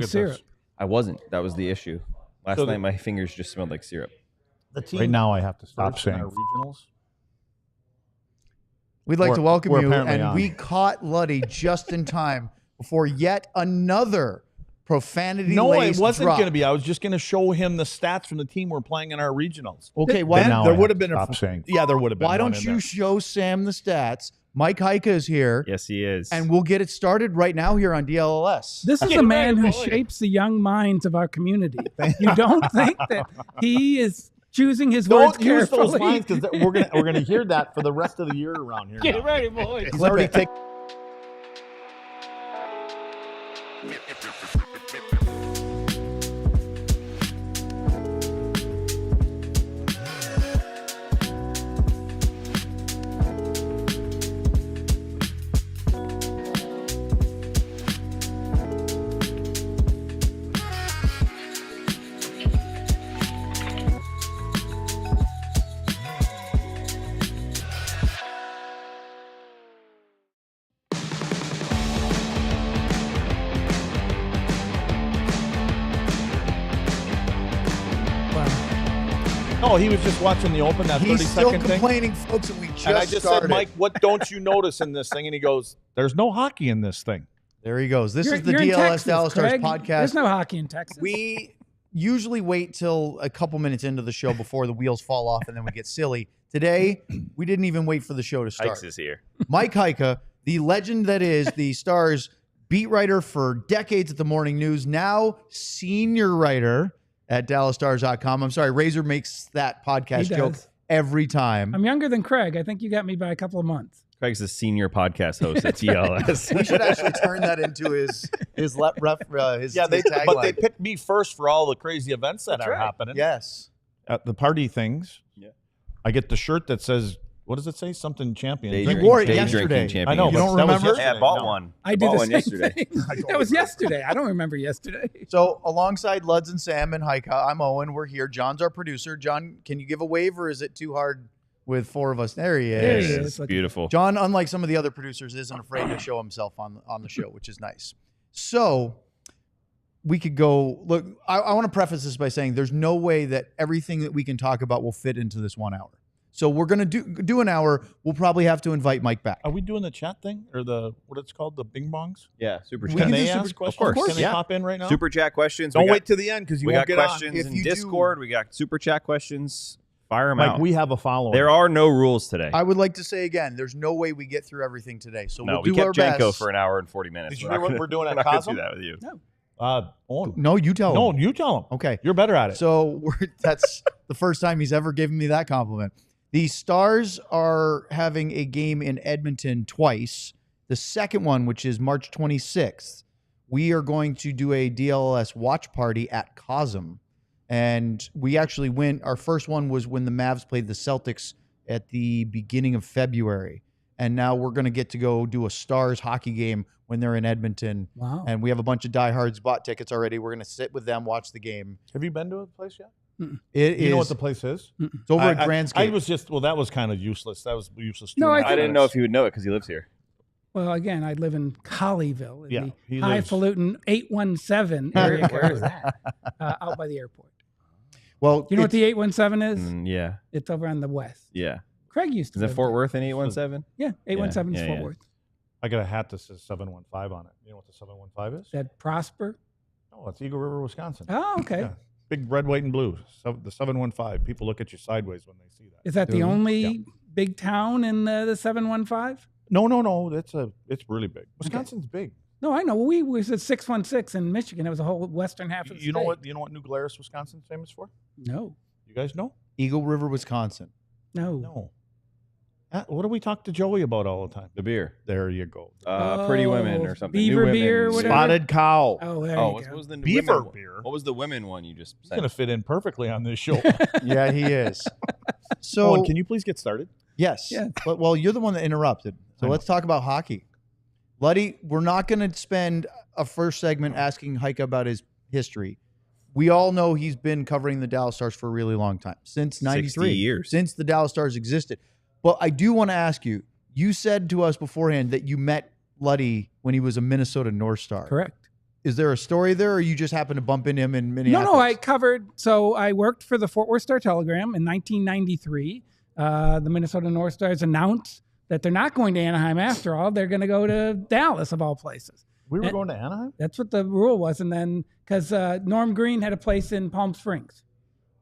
syrup. I wasn't. That was the issue. Last night, my fingers just smelled like syrup. The team Right now, I have to stop in saying. our regionals. We'd like to welcome we're you, apparently and on. we caught Luddy just in time before yet another profanity. No, it wasn't drop. going to be. I was just going to show him the stats from the team we're playing in our regionals. Okay, But why, now there I would have have been to a stop saying. Yeah, there would have been. why one don't in you there. show Sam the stats? Mike Heika is here, Yes, he is. and we'll get it started right now here on DLLS. This is the man who shapes the young minds of our community. You don't think that he is choosing his words Don't use those carefully? lines because we're gonna hear that for the rest of the year around here. Get now. ready, boys. He's already taken. No, he was just watching the Open, that He's 30 still second thing. complaining, folks, and we just And I just started. said, Mike, what don't you notice in this thing? And he goes, there's no hockey in this thing. There he goes. This is the You're in DLS Texas, Dallas Stars Craig. podcast. There's no hockey in Texas. We usually wait till a couple minutes into the show before the wheels fall off and then we get silly. Today, we didn't even wait for the show to start. Hikes is here. Mike Heika, the legend that is the Stars beat writer for decades at the Morning News, now senior writer at dallasstars.com. I'm sorry, Razor makes that podcast He joke does. every time. I'm younger than Craig. I think you got me by a couple of months. Craig's the senior podcast host at TLS. We should actually turn that into his his Yeah, his but they tagline. picked me first for all the crazy events that That's are right. happening. Yes. At the party things. Yeah. I get the shirt that says, what does it say? Something champion. Day You drinking- wore it day yesterday. drinking champion. I know, You but don't that was remember? Yeah, I yesterday. bought No. one. I did bought the one same yesterday. thing. That was yesterday. I don't remember yesterday. So alongside Luds and Sam and Heika, I'm Owen. We're here. John's our producer. John, can you give a wave or is it too hard with four of us? There he is. There he is. It's beautiful. John, unlike some of the other producers, isn't afraid to show himself on the show, which is nice. So we could go, look, I want to preface this by saying there's no way that everything that we can talk about will fit into this 1 hour. So we're going to do an hour. We'll probably have to invite Mike back. Are we doing the chat thing or the what it's called, the bing bongs? Yeah, super We chat. can Can do they super- ask questions? of course, Can they yeah. pop in right now? Super chat questions. Don't We got- wait till the end because you We won't got get questions If in you do- Discord. We got super chat questions. Fire them on. Like out. we have a following. There are no rules today. I would like to say again, there's no way we get through everything today. So no, we'll we do our kept Janko best. for an hour and 40 minutes. Did you We're hear not what gonna- we're doing at we're not gonna Cosmo? do that with you. Owen. No, you tell him. No, you tell him. Okay. You're better at it. So that's the first time he's ever given me that compliment. The Stars are having a game in Edmonton twice. The second one, which is March 26th, we are going to do a DLS watch party at Cosm. And we actually went. Our first one was when the Mavs played the Celtics at the beginning of February. And now we're going to get to go do a Stars hockey game when they're in Edmonton. Wow. And we have a bunch of diehards bought tickets already. We're going to sit with them, watch the game. Have you been to a place yet? It You know what is- the place is? It's over at Grandscape. I was just, well, that was kind of useless. That was useless. No, I I didn't know if he would know it because he lives here. Well, again, I live in Colleyville, in Yeah, the he lives- highfalutin 817 area. Where is that? Out by the airport. Well, You know what the 817 is? Yeah, It's over on the west. yeah. Craig used to Is it live Fort there. Worth in 817? Yeah, 817 is Yeah, Fort yeah. Worth. I got a hat that says 715 on it. You know what the 715 is? That Prosper? No, it's Eagle River, Wisconsin. Oh, okay. Yeah. Big red, white, and blue. So the 715. People look at you sideways when they see that. Is that the only big town in the 715? No. It's really big. Wisconsin's big. No, I know. We was at 616 in Michigan. It was the whole western half of the You know state. what? You know what New Glarus, Wisconsin's famous for? No. You guys know? Eagle River, Wisconsin. No. No. What do we talk to Joey about all the time? The beer. There you go. Pretty Women or something. Beaver New Women. beer, whatever. Spotted cow. Oh, there Oh, you what go. was the Beaver women one? beer. What was the women one you just He's said? going to fit in perfectly on this show. Yeah, he is. So, Owen, can you please get started? yes. Yeah. But, well, you're the one that interrupted. So let's talk about hockey. Luddy, we're not going to spend a first segment asking Heika about his history. We all know he's been covering the Dallas Stars for a really long time, since 93. 60 years. Since the Dallas Stars existed. But I do want to ask you, you said to us beforehand that you met Luddy when he was a Minnesota North Star. Correct. Is there a story there, or you just happened to bump into him in Minneapolis? No, I covered. So I worked for the Fort Worth Star-Telegram in 1993. The Minnesota North Stars announced that they're not going to Anaheim after all. They're going to go to Dallas, of all places. We were going to Anaheim? That's what the rule was. And then because Norm Green had a place in Palm Springs.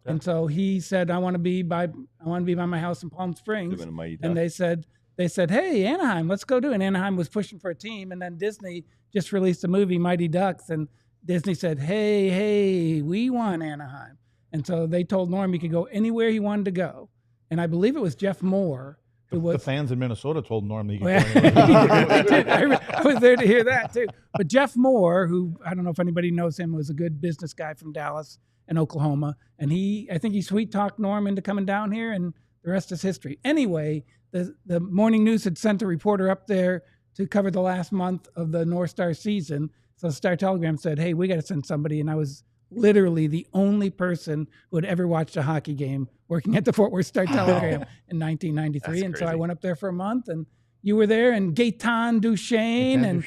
Yeah. And so he said, I want to be by my house in Palm Springs. And they said, hey, Anaheim, let's go do it. And Anaheim was pushing for a team. And then Disney just released a movie, Mighty Ducks. And Disney said, hey, we want Anaheim. And so they told Norm he could go anywhere he wanted to go. And I believe it was Jeff Moore. The fans in Minnesota told Norm that he could go anywhere. I was there to hear that too. But Jeff Moore, who I don't know if anybody knows him, was a good business guy from Dallas and Oklahoma. And I think he sweet-talked Norm into coming down here, and the rest is history. Anyway, the Morning News had sent a reporter up there to cover the last month of the North Star season. So the Star-Telegram said, hey, we got to send somebody. And I was literally the only person who had ever watched a hockey game working at the Fort Worth Star-Telegram in 1993. And so I went up there for a month, and you were there, and Gaetan Duchesne.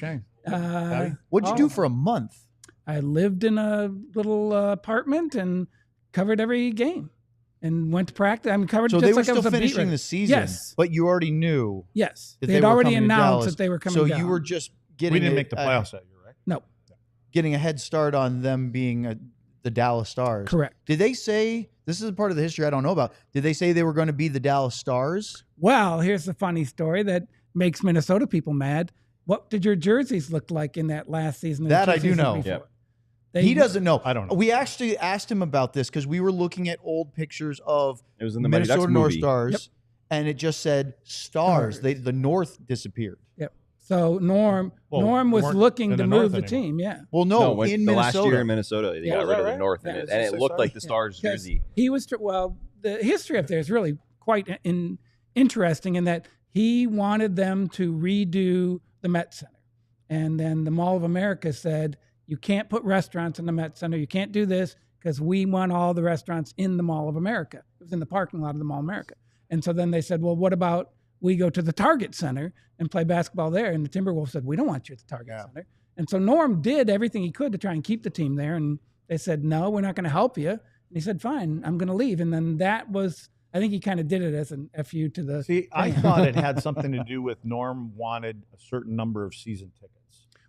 What'd you do for a month? I lived in a little apartment and covered every game and went to practice. Covered so just they were like I was still a beat finishing writer. the season, yes. But you already knew. Yes, that they had already announced Dallas. that they were coming So down. you were just getting. We didn't make the playoffs that year, right? No. Getting a head start on them being the Dallas Stars. Correct. Did they say, this is a part of the history I don't know about, did they say they were going to be the Dallas Stars? Well, here's the funny story that makes Minnesota people mad. What did your jerseys look like in that last season? That I do know. Yeah. He doesn't know. I don't know. We actually asked him about this because we were looking at old pictures of It was in the Mighty Ducks Minnesota North movie. Stars, and it just said Stars. The North disappeared. Yep. So Norm was looking to move the team. Yeah. Well, no, in the Minnesota. last year in Minnesota, they got rid of the North Yeah, in it, and it looked like the Stars jersey. He was the history up there is really quite interesting in that he wanted them to redo the Met Center, and then the Mall of America said, you can't put restaurants in the Met Center. You can't do this because we want all the restaurants in the Mall of America. It was in the parking lot of the Mall of America. And so then they said, well, what about we go to the Target Center and play basketball there? And the Timberwolves said, we don't want you at the Target Center. And so Norm did everything he could to try and keep the team there. And they said, no, we're not going to help you. And he said, fine, I'm going to leave. And then that was, I think he kind of did it as an FU to the. See, I thought it had something to do with Norm wanted a certain number of season tickets.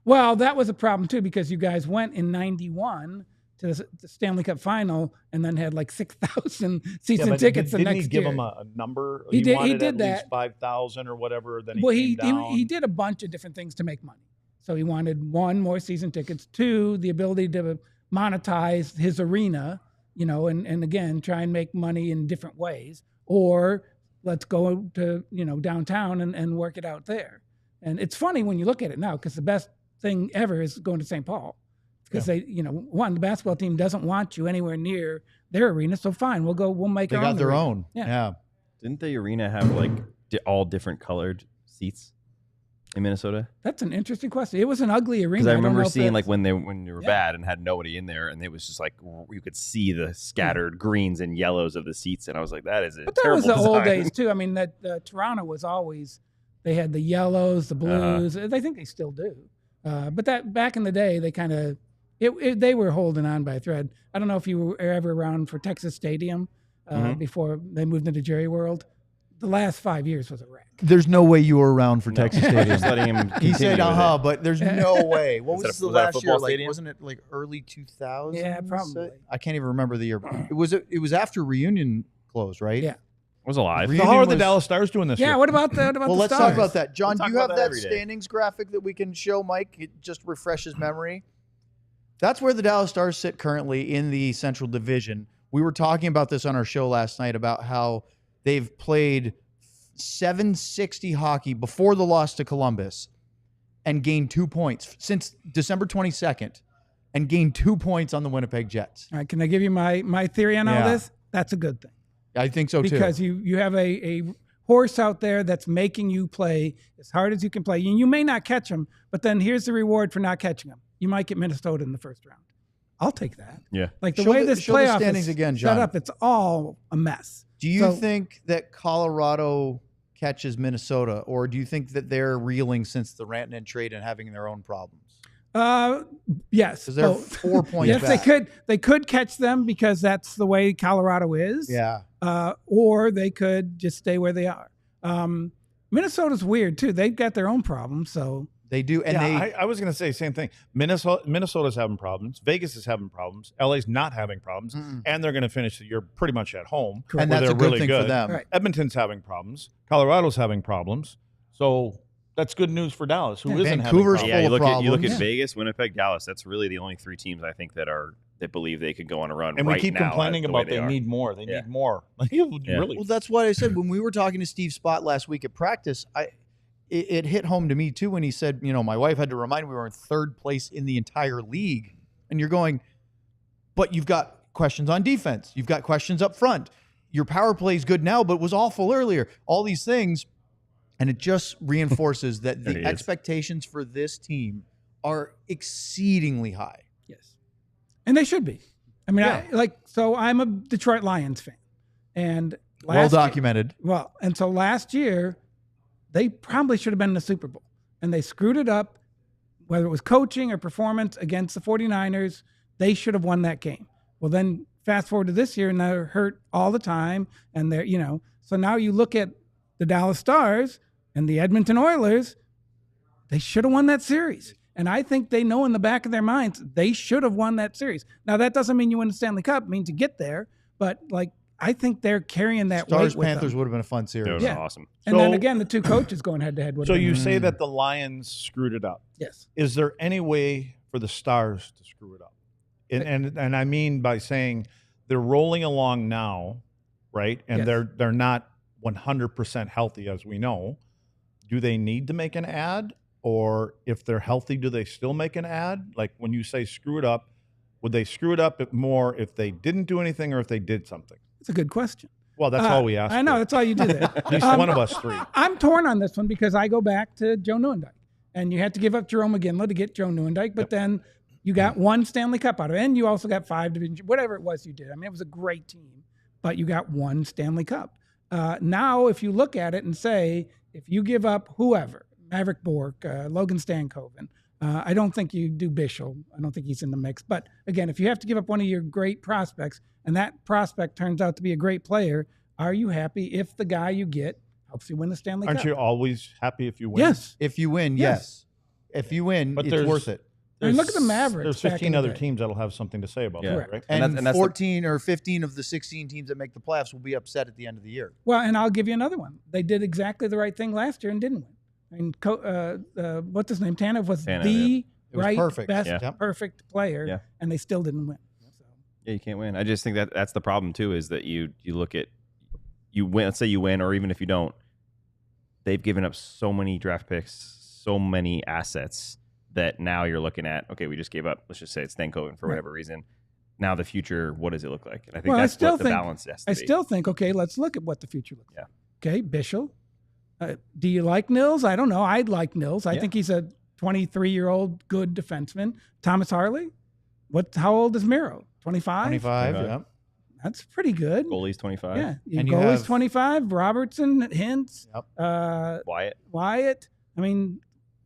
Well, that was a problem too, because you guys went in 91 to the Stanley Cup final and then had like 6,000 season tickets the next year. Didn't he give them a number? He did at that. least 5,000 or whatever. Then he did a bunch of different things to make money. So he wanted, 1, more season tickets, 2, the ability to monetize his arena, and again, try and make money in different ways, or let's go to, downtown and work it out there. And it's funny when you look at it now, because the best thing ever is going to St. Paul, because they, the basketball team doesn't want you anywhere near their arena. So fine, we'll make our own. They got their arena. own. Yeah. Didn't the arena have like all different colored seats in Minnesota? That's an interesting question. It was an ugly arena. Because I remember seeing like when they were bad and had nobody in there, and it was just like you could see the scattered greens and yellows of the seats, and I was like, that is a But that terrible was the old design. days too. I mean, that Toronto was always, they had the yellows, the blues. I think they still do. But that back in the day, they kind of they were holding on by a thread. I don't know if you were ever around for Texas Stadium before they moved into Jerry World. The last 5 years was a wreck. There's no way you were around for Texas Stadium. Just letting him He said, continue with it. but there's no way. What was the was that a last year? football Like, stadium? wasn't it like early 2000s? Yeah, probably. I can't even remember the year. It was after Reunion closed, right? Yeah. Was alive. Reunion So how are the was- Dallas Stars doing this year? Yeah. What about the Well, let's Stars? talk about that. John, We'll do talk you have about that that every day. standings graphic that we can show Mike? It just refreshes memory. That's where the Dallas Stars sit currently in the Central Division. We were talking about this on our show last night about how they've played 760 hockey before the loss to Columbus and gained 2 points since December 22nd and gained 2 points on the Winnipeg Jets. All right, can I give you my theory on all this? That's a good thing. I think so, too. Because you have a horse out there that's making you play as hard as you can play. And you may not catch him, but then here's the reward for not catching him. You might get Minnesota in the first round. I'll take that. Yeah. Like the Show way the- this show the playoff standings is again, set John. up, it's all a mess. Do you So- think that Colorado catches Minnesota, or do you think that they're reeling since the Rantanen trade and having their own problems? Yes. Because they're both. 4 points Yes, back. they could catch them because that's the way Colorado is. Yeah. Or they could just stay where they are. Minnesota's weird too. They've got their own problems, so They do. And I was going to say the same thing. Minnesota's having problems. Vegas is having problems. LA's not having problems. And they're going to finish the year pretty much at home. and where that's they're a good really thing good. for them. Right. Edmonton's having problems. Colorado's having problems. So that's good news for Dallas, who isn't Vancouver's having Yeah, problems. full of you look problems. at Vegas, Winnipeg, Dallas. That's really the only 3 teams I think that believe they could go on a run. And right we keep now complaining the way about they are. need more. They Yeah. need more. Yeah. Really. Well, that's what I said when we were talking to Steve Spott last week at practice. It hit home to me too when he said, my wife had to remind me we were in 3rd place in the entire league, and you're going, but you've got questions on defense, you've got questions up front. Your power play is good now, but was awful earlier. All these things, and it just reinforces that the expectations for this team are exceedingly high. yes, and they should be. I mean, so I'm a Detroit Lions fan, and Well documented. And so last year, they probably should have been in the Super Bowl, and they screwed it up, whether it was coaching or performance against the 49ers. They should have won that game. Well, then fast forward to this year, and they're hurt all the time, and they're, so now you look at the Dallas Stars and the Edmonton Oilers, they should have won that series. And I think they know in the back of their minds they should have won that series. Now, that doesn't mean you win the Stanley Cup. It means you get there. But, I think they're carrying that weight with Stars-Panthers them. would have been a fun series. That was Yeah. awesome. And then again, the 2 coaches going head-to-head. So you say that the Lions screwed it up. Yes. Is there any way for the Stars to screw it up? And I mean by saying they're rolling along now, right? And Yes. they're not 100% healthy, as we know. Do they need to make an ad? Or if they're healthy, do they still make an ad? Like when you say screw it up, would they screw it up more if they didn't do anything or if they did something? It's a good question. Well, that's all we asked. I know. for. That's all you do there. At least one of us 3. I'm torn on this one because I go back to Joe Nieuwendyk. And you had to give up Jerome McGinley to get Joe Nieuwendyk, but then you got 1 Stanley Cup out of it. And you also got 5 division, whatever it was you did. I mean, it was a great team, but you got 1 Stanley Cup. Now, if you look at it and say, if you give up whoever, Maverick Bourque, Logan Stankoven, I don't think you do Bischel. I don't think he's in the mix. But again, if you have to give up one of your great prospects and that prospect turns out to be a great player, are you happy if the guy you get helps you win the Stanley Cup? Aren't you always happy if you win? Yes. If you win, Yes. yes. If you win, But it's there's- worth it. I mean, look at the Mavericks. There's back 15 in the other day. teams that'll have something to say about Yeah. that, right? And, that's the- 14 or 15 of the 16 teams that make the playoffs will be upset at the end of the year. Well, and I'll give you another one. They did exactly the right thing last year and didn't win. I mean, what's his name? Tanev was Tanev, the It was right, perfect. best, Yeah. perfect player, Yeah. and they still didn't win. So, Yeah, you can't win. I just think that's the problem too. Is that you look at you win. Let's say you win, or even if you don't, they've given up so many draft picks, so many assets that now you're looking at. Okay, we just gave up. Let's just say it's Stankoven for whatever reason. Now the future, what does it look like? And I think Well, I that's still what the think- balance has to I be. still think, okay, let's look at what the future looks Yeah. like. Okay, Bischel. Do you like Nils? I don't know. I'd like Nils. I Yeah. think he's a 23-year-old good defenseman. Thomas Harley. How old is Miro? 25? 25, 25. yeah. That's pretty good. Goalie's 25. Yeah. Your And you goalie's have- 25. Robertson, Hintz, Yep. Wyatt. I mean,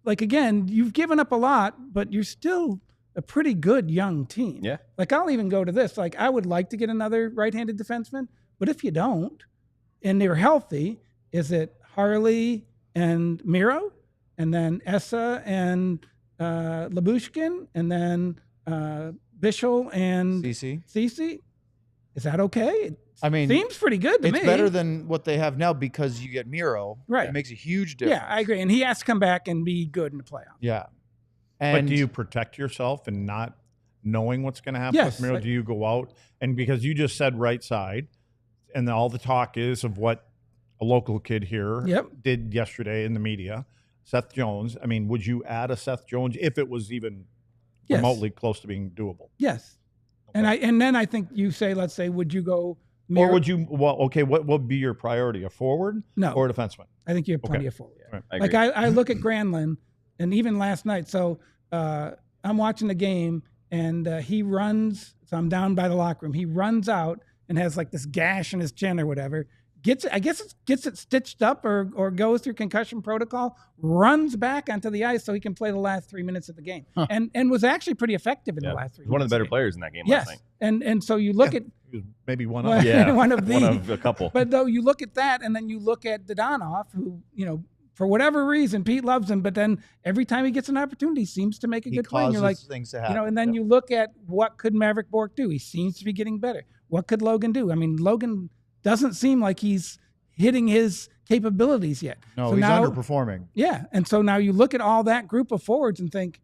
again, you've given up a lot, but you're still a pretty good young team. Yeah. I'll even go to this. I would like to get another right-handed defenseman, but if you don't, and they're healthy, is it Harley and Miro, and then Essa and Labushkin, and then Bischel and CC. Cece? Is that okay? It I mean, seems pretty good to it's me. better than what they have now because you get Miro. Right. It makes a huge difference. Yeah, I agree. And he has to come back and be good in the playoffs. Yeah. But And do you protect yourself and not knowing what's going to happen Yes. with Miro? Do you go out and because you just said right side, and all the talk is of what a local kid here Yep. did yesterday in the media, Seth Jones. I mean, would you add a Seth Jones if it was even Yes. remotely close to being doable? Yes. And then I think you say, let's say, would you go Or would you? Well, okay. What would be your priority? A forward No. or a defenseman? I think you have plenty Okay. of forward. Right. I agree. I look at Granlund, and even last night. So I'm watching the game, and he runs. So I'm down by the locker room. He runs out and has this gash in his chin or whatever. gets it stitched up or goes through concussion protocol, runs back onto the ice so he can play the last 3 minutes of the game, and was actually pretty effective in the last 3 minutes. One of the better players in that game yes. last night. And so you look at maybe one well, of them. one of a couple. But though you look at that, and then you look at Dodonov, who, for whatever reason, Pete loves him, but then every time he gets an opportunity, he seems to make a good play. And you're like, things to happen. and then you look at what could Maverick Bourque do? He seems to be getting better. What could Logan do? I mean, Logan doesn't seem like he's hitting his capabilities yet. No, so he's now, underperforming. Yeah, and so now you look at all that group of forwards and think,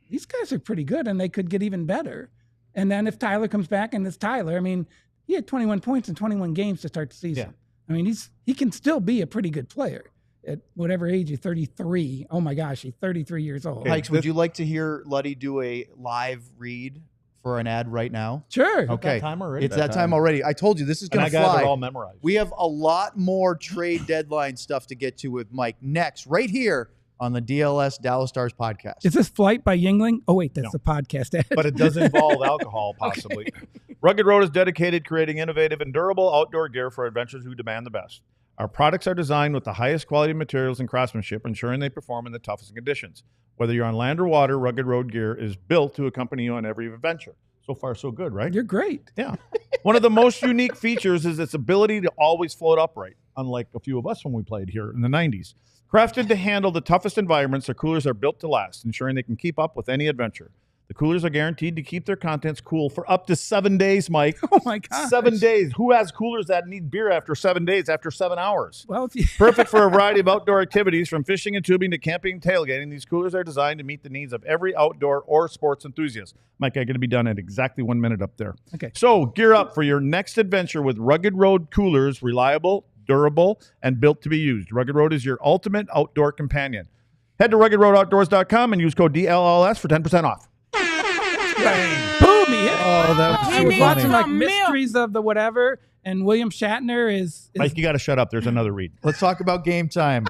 these guys are pretty good, and they could get even better. And then if Tyler comes back, and it's Tyler, I mean, he had 21 points in 21 games to start the season. Yeah. I mean, he can still be a pretty good player at whatever age. He's 33. Oh my gosh, he's 33 years old. Hikes, would you like to hear Luddy do a live read for an ad right now? Sure. Okay. That time already? It's that time already. I told you this is going to fly. I got it all memorized. We have a lot more trade deadline stuff to get to with Mike next, right here on the DLS Dallas Stars podcast. Is this Flight by Yingling? Oh, wait, that's the podcast ad. But it does involve alcohol, possibly. Okay. Rugged Road is dedicated to creating innovative and durable outdoor gear for adventurers who demand the best. Our products are designed with the highest quality materials and craftsmanship, ensuring they perform in the toughest conditions. Whether you're on land or water, Rugged Road gear is built to accompany you on every adventure. So far, so good, right? You're great. Yeah. One of the most unique features is its ability to always float upright, unlike a few of us when we played here in the 90s. Crafted to handle the toughest environments, their coolers are built to last, ensuring they can keep up with any adventure. The coolers are guaranteed to keep their contents cool for up to 7 days, Mike. Oh, my God. 7 days. Who has coolers that need beer after 7 days, after 7 hours? Well, Perfect for a variety of outdoor activities, from fishing and tubing to camping and tailgating. These coolers are designed to meet the needs of every outdoor or sports enthusiast. Mike, I'm going to be done in exactly 1 minute up there. Okay. So gear up for your next adventure with Rugged Road coolers, reliable, durable, and built to be used. Rugged Road is your ultimate outdoor companion. Head to ruggedroadoutdoors.com and use code DLLS for 10% off. Boom! He hit it. Oh, that was I was so watching funny. like Mysteries of the Whatever, and William Shatner is Mike, you got to shut up. There's another read. Let's talk about Game Time.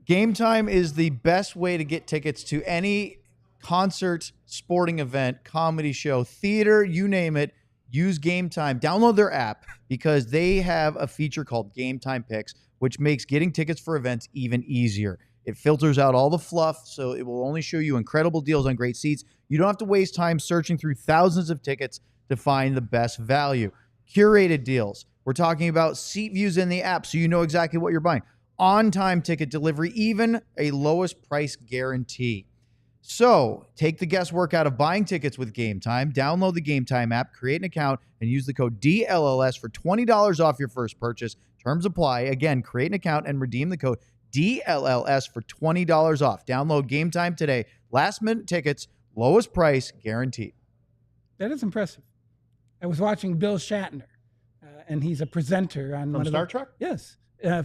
Game Time is the best way to get tickets to any concert, sporting event, comedy show, theater, you name it. Use Game Time. Download their app because they have a feature called Game Time Picks, which makes getting tickets for events even easier. It filters out all the fluff, so it will only show you incredible deals on great seats. You don't have to waste time searching through thousands of tickets to find the best value. Curated deals. We're talking about seat views in the app, so you know exactly what you're buying. On-time ticket delivery, even a lowest price guarantee. So take the guesswork out of buying tickets with Game Time. Download the Game Time app, create an account, and use the code DLLS for $20 off your first purchase. Terms apply. Again, create an account and redeem the code DLLS for $20 off. Download Game Time today. Last minute tickets, lowest price guaranteed. That is impressive. I was watching Bill Shatner, and he's a presenter on From Star Trek? Yes,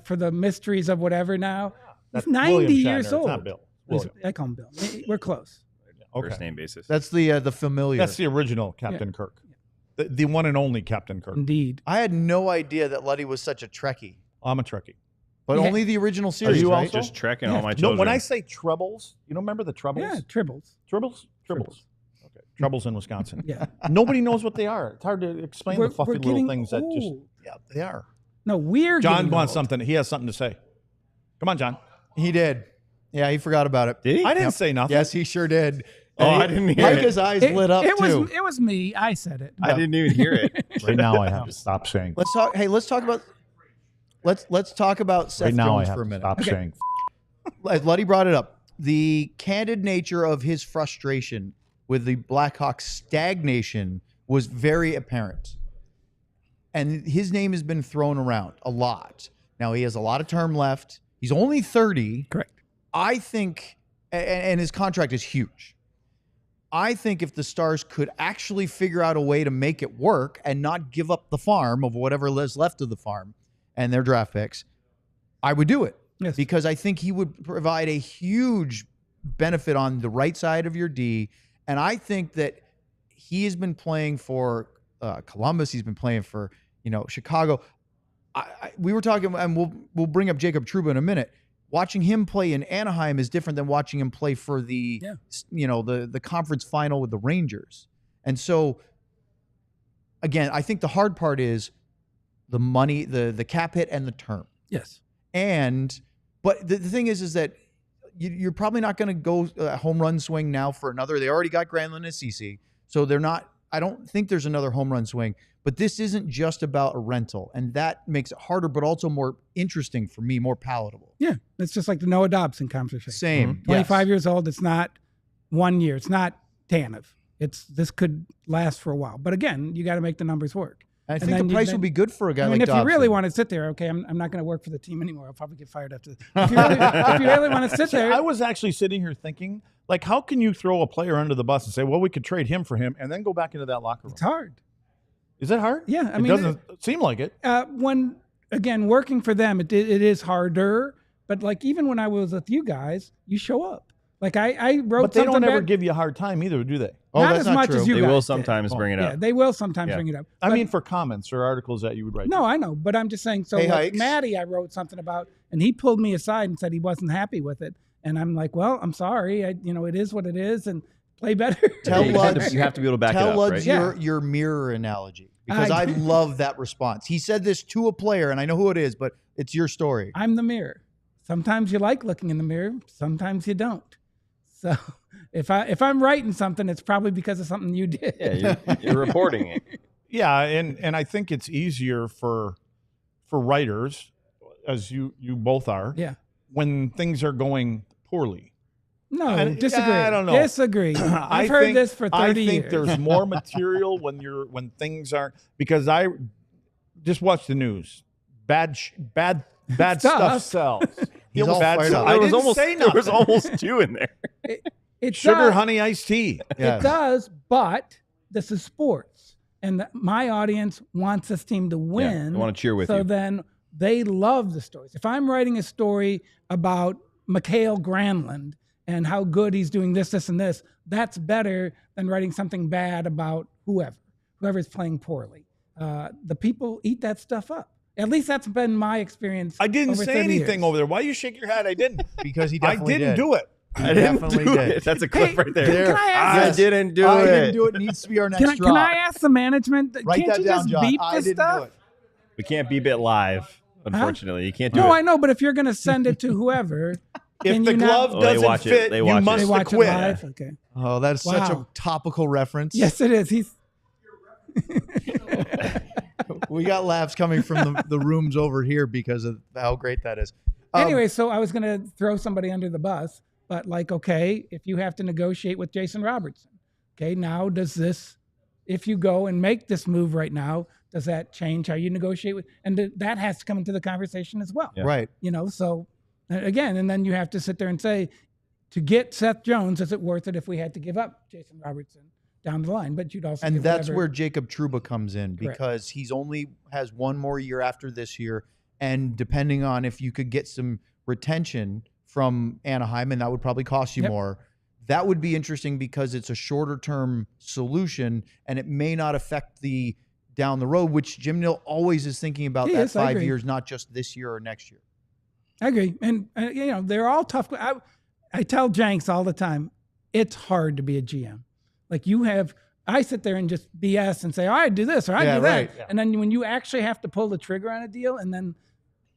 for the Mysteries of Whatever. Now That's he's 90 William years Shatner. old. It's not Bill. William. I call him Bill. We're close. First name basis. That's the familiar. That's the original Captain Kirk. The one and only Captain Kirk. Indeed. I had no idea that Luddy was such a Trekkie, I'm a Trekkie. but Yeah. only the original series, you right? also? Just trekking Yeah. all my No, children. when I say Troubles, you don't remember the Troubles? Yeah, Tribbles. Tribbles? Tribbles. Okay. Troubles in Wisconsin. Yeah. Nobody knows what they are. It's hard to explain We're- the fluffy we're little getting things that just, old. yeah, they are. No, we're John getting wants old. something. He has something to say. Come on, John. He did. Yeah, he forgot about it. Did he? I didn't say nothing. Yes, he sure did. Oh, I didn't hear it. Micah's eyes lit up it too. was it was me. I said it. I didn't even hear it. Right now I have to stop saying. Let's talk. Hey, let's talk about. Let's talk about Seth Right now I Jones have for a to minute. stop saying. Luddy brought it up. The candid nature of his frustration with the Blackhawks stagnation was very apparent. And his name has been thrown around a lot. Now, he has a lot of term left. He's only 30. Correct. I think, and his contract is huge. I think if the Stars could actually figure out a way to make it work and not give up the farm of whatever is left of the farm and their draft picks, I would do it. Yes. Because I think he would provide a huge benefit on the right side of your D. And I think that he has been playing for Columbus. He's been playing for, Chicago. We were talking, and we'll bring up Jacob Trouba in a minute. Watching him play in Anaheim is different than watching him play for the conference final with the Rangers. And so, again, I think the hard part is the money, the cap hit, and the term. Yes. But the thing is that you're probably not going to go a home run swing now for another. They already got Granlund and CC, so they're not. I don't think there's another home run swing. But this isn't just about a rental, and that makes it harder, but also more interesting for me, more palatable. Yeah, it's just like the Noah Dobson conversation. Same. 25 years old. It's not 1 year. It's not Tanev. This could last for a while. But again, you got to make the numbers work. I think the price would be good for a guy like if Dobson. you really want to sit there, okay, I'm not going to work for the team anymore. I'll probably get fired after this. If you really want to sit there. I was actually sitting here thinking, like, how can you throw a player under the bus and say, well, we could trade him for him, and then go back into that locker room? It's hard. Is that hard? Yeah. I mean, it doesn't seem like it. When, again, working for them, it is harder. But, like, even when I was with you guys, you show up. Like, I wrote But they something don't ever back, give you a hard time either, do they? Oh, not that's as not much true. as you They guys will did. sometimes bring it up. Yeah, they will sometimes Yeah. bring it up. I But- mean, for comments or articles that you would write. No, I know, but I'm just saying. So Hey, like Hikes. Maddie, I wrote something about, and he pulled me aside and said he wasn't happy with it, and I'm like, well, I'm sorry. It is what it is, and play better. Tell you, Luds, you have to be able to back tell it up, Luds right? your mirror analogy, because I I- love that response. He said this to a player, and I know who it is, but it's your story. I'm the mirror. Sometimes you like looking in the mirror, sometimes you don't. So if I'm writing something, it's probably because of something you did. Yeah, you're reporting it. Yeah, and I think it's easier for writers, as you both are, Yeah. when things are going poorly. No, And- disagree. I don't know. Disagree. I I've heard think- this for 30 I years. think there's more material when things aren't, because I just watch the news. Bad stuff Stuff. sells. He's all Bad fired stuff. up. I There was didn't almost say there was nothing. almost two in there. It Sugar, does. honey, iced tea. Yes. It does, but this is sports, and my audience wants this team to win. they wanna cheer with so you. then they love the stories. If I'm writing a story about Mikhail Granlund and how good he's doing this, and this, that's better than writing something bad about whoever's playing poorly. The people eat that stuff up. At least that's been my experience. I didn't over say 30 anything years. over there. Why you shake your head? I didn't. Because he I definitely didn't did. do it. He I didn't definitely do did. it. That's a clip right there. Can I ask? Yes. I didn't do I it. didn't do it. Needs to be our next drop. Can I ask the management? Write Can't that you down, just John. beep I this didn't stuff? do it. We can't beep it live, unfortunately. You can't do No, it. I know, but if you're going to send it to whoever, If can the you glove not, Oh, they doesn't watch it. fit, They you watch it. must they have watch it quit. live. Okay. Oh, that's such a Wow. topical reference. Yes, it is. He's We got laughs coming from the rooms over here because of how great that is. anyway. So I was going to throw somebody under the bus, but like, okay, if you have to negotiate with Jason Robertson, okay, now does this? If you go and make this move right now, does that change how you negotiate with? And that has to come into the conversation as well. Yeah. Right. So again, and then you have to sit there and say, to get Seth Jones, is it worth it if we had to give up Jason Robertson down the line? But you'd also And give that's whatever- where Jacob Trouba comes in, Correct. because he's only has one more year after this year. And depending on if you could get some retention from Anaheim, and that would probably cost you Yep. more, that would be interesting because it's a shorter term solution and it may not affect the down the road, which Jim Nill always is thinking about that Yes, I 5 agree. years, not just this year or next year. I agree. And they're all tough. I tell Jenks all the time, it's hard to be a GM. Like I sit there and just BS and say, I do this or I Yeah, do that. right. Yeah. And then when you actually have to pull the trigger on a deal and then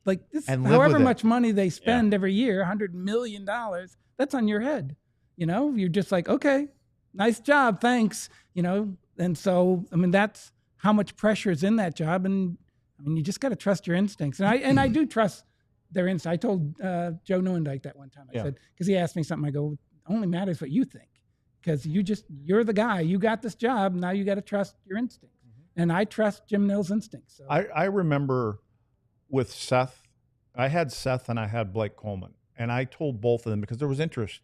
like this, And live however with it. much money they spend every year, $100 million, that's on your head. You're just like, okay, nice job. Thanks. And so, that's how much pressure is in that job. And you just got to trust your instincts. And I do trust their instincts. I told Joe Neuendijk that one time. I said, because he asked me something, I go, it only matters what you think. Because you're the guy. You got this job. Now you got to trust your instincts. And I trust Jim Nill's instincts. So. I remember with Seth, I had Seth and I had Blake Coleman, and I told both of them because there was interest.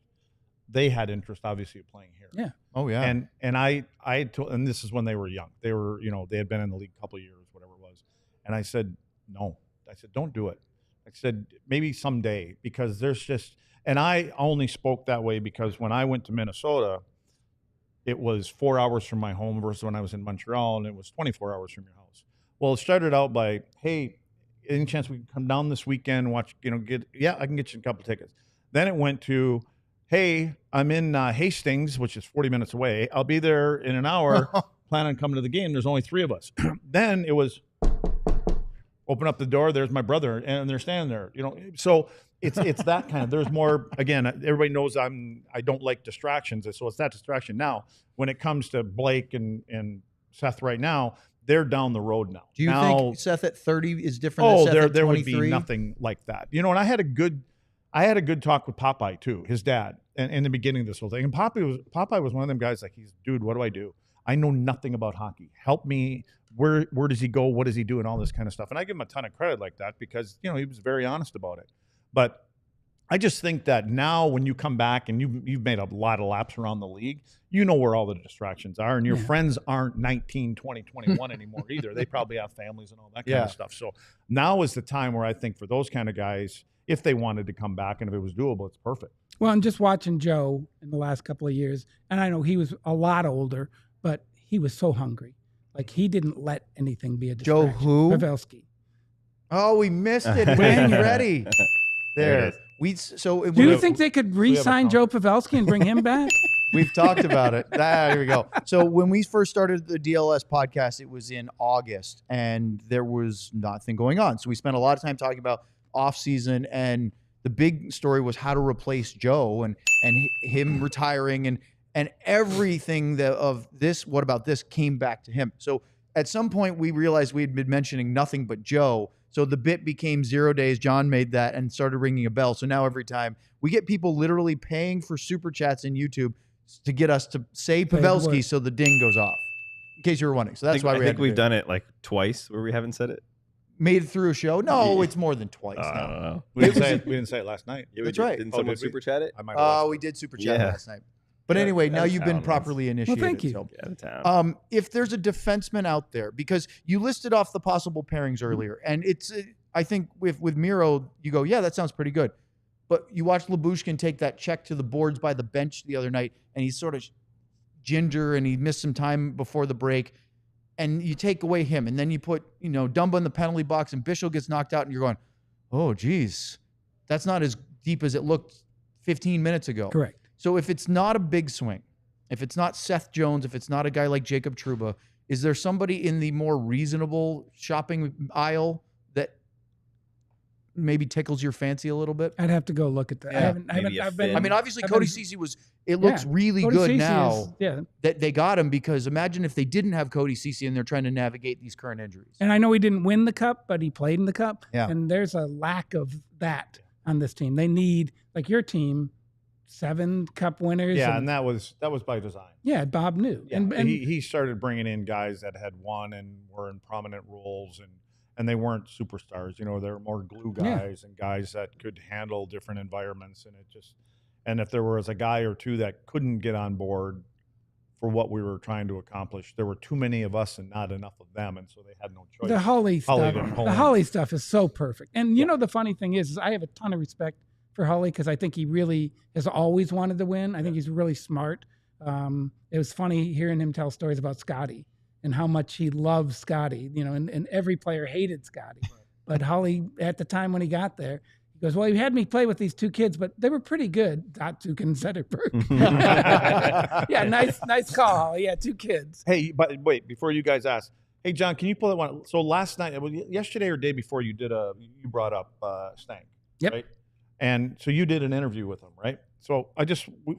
They had interest, obviously, of playing here. Yeah. Oh, yeah. And I told, and this is when they were young. They were, they had been in the league a couple of years, whatever it was. And I said, no. I said, don't do it. I said, maybe someday, because there's just, and I only spoke that way because when I went to Minnesota, it was 4 hours from my home versus when I was in Montreal, and it was 24 hours from your house. Well, it started out by, hey, any chance we can come down this weekend, watch, I can get you a couple tickets. Then it went to, hey, I'm in Hastings, which is 40 minutes away. I'll be there in an hour. Plan on coming to the game. There's only 3 of us. Then it was, Open up the door, there's my brother, and they're standing there. So it's that kind of. There's more. Again, everybody knows I don't like distractions, so it's that distraction. Now, when it comes to Blake and Seth right now, they're down the road now. Do you think Seth at 30 is different than Seth at 23? There would be nothing like that. And I had a good talk with Popeye too, his dad, and in the beginning of this whole thing. And Popeye was one of them guys like, dude, what do I do? I know nothing about hockey. Help me. Where does he go? What does he do? And all this kind of stuff. And I give him a ton of credit like that because, he was very honest about it. But I just think that now when you come back and you've made a lot of laps around the league, you know where all the distractions are. And your friends aren't 19, 20, 21 anymore either. They probably have families and all that kind of stuff. So now is the time where I think for those kind of guys, if they wanted to come back and if it was doable, it's perfect. Well, I'm just watching Joe in the last couple of years, and I know he was a lot older, but he was so hungry. Like, he didn't let anything be a distraction. Joe who? Pavelski. Oh, we missed it. When ready. There. Do you think they could re-sign Joe Pavelski and bring him back? We've talked about it. Here we go. So when we first started the DLS podcast, it was in August, and there was nothing going on. So we spent a lot of time talking about off-season, and the big story was how to replace Joe and him retiring and everything what about this came back to him. So at some point we realized we had been mentioning nothing but Joe. So the bit became 0 days. John made that and started ringing a bell. So now every time we get people literally paying for super chats in YouTube to get us to say Pavelski so the ding goes off. In case you were wondering. So that's why I think we've done it like twice where we haven't said it. Made it through a show? No, it's more than twice. I don't know. We didn't say it last night. Yeah, that's right. Didn't someone super chat it? We did super chat last night. But anyway, now you've been properly initiated. Well, thank you. So. Out of town. If there's a defenseman out there, because you listed off the possible pairings earlier, and it's, I think with Miro, you go, yeah, that sounds pretty good. But you watched Lyubushkin take that check to the boards by the bench the other night, and he's sort of ginger, and he missed some time before the break, and you take away him, and then you put, Dumba in the penalty box, and Bishop gets knocked out, and you're going, oh, geez, that's not as deep as it looked 15 minutes ago. Correct. So if it's not a big swing, if it's not Seth Jones, if it's not a guy like Jacob Trouba, is there somebody in the more reasonable shopping aisle that maybe tickles your fancy a little bit? I'd have to go look at that. Yeah. I mean, obviously Cody Ceci looks really Cody good Ceci now that they got him, because imagine if they didn't have Cody Ceci and they're trying to navigate these current injuries. And I know he didn't win the cup, but he played in the cup. Yeah. And there's a lack of that on this team. They need, like your team, 7 cup winners. Yeah, and that was by design. Yeah, Bob knew. Yeah, and he started bringing in guys that had won and were in prominent roles, and they weren't superstars. They were more glue guys and guys that could handle different environments. And if there was a guy or two that couldn't get on board for what we were trying to accomplish, there were too many of us and not enough of them, and so they had no choice. The Harley stuff is so perfect. And you know the funny thing is I have a ton of respect for Harley, because I think he really has always wanted to win. I think he's really smart. It was funny hearing him tell stories about Scotty and how much he loves Scotty, and every player hated Scotty. But Harley, at the time when he got there, he goes, well, he had me play with these 2 kids, but they were pretty good. Datsuk and Zetterberg. Yeah, nice call, Harley. Yeah, 2 kids. Hey, but wait, before you guys ask, hey, John, can you pull that one? So last night, yesterday or day before, you brought up Stank. Yep. Right? And so you did an interview with him, right? So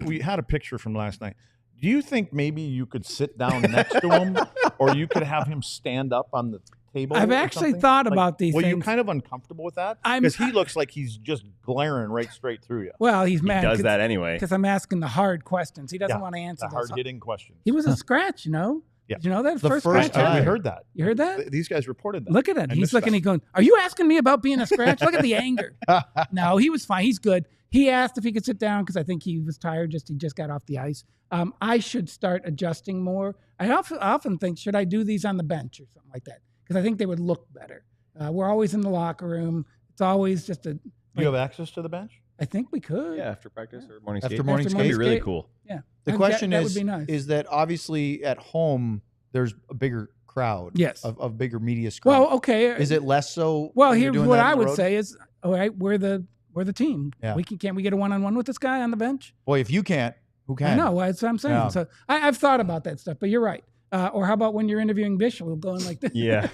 we had a picture from last night. Do you think maybe you could sit down next to him, or you could have him stand up on the table? I've actually thought about these things. Were you kind of uncomfortable with that? Because he looks like he's just glaring right straight through you. Well, he's mad. He does that anyway. Because I'm asking the hard questions. He doesn't want to answer the hard-hitting questions. He was a scratch, Yeah. Did you know that? The first we heard that. You heard that? These guys reported that. Look at it. He's looking, he's going, are you asking me about being a scratch? Look at the anger. No, he was fine. He's good. He asked if he could sit down because I think he was tired. He just got off the ice. I should start adjusting more. I often think, should I do these on the bench or something like that? Because I think they would look better. We're always in the locker room. It's always just Do you have access to the bench? I think we could. Yeah, after practice or morning skate. After morning skate. That'd be really cool. Yeah. The question that would be nice. is that obviously at home there's a bigger crowd. Yes. Of bigger media scrum. Well, okay. Is it less so? Well, here's what I would say is, all right, we're the team. Yeah. Can't we get a one-on-one with this guy on the bench? Boy, if you can't, who can? I know. That's what I'm saying. Yeah. So I've thought about that stuff, but you're right. Or how about when you're interviewing Bishop, we'll go in like this? Yeah.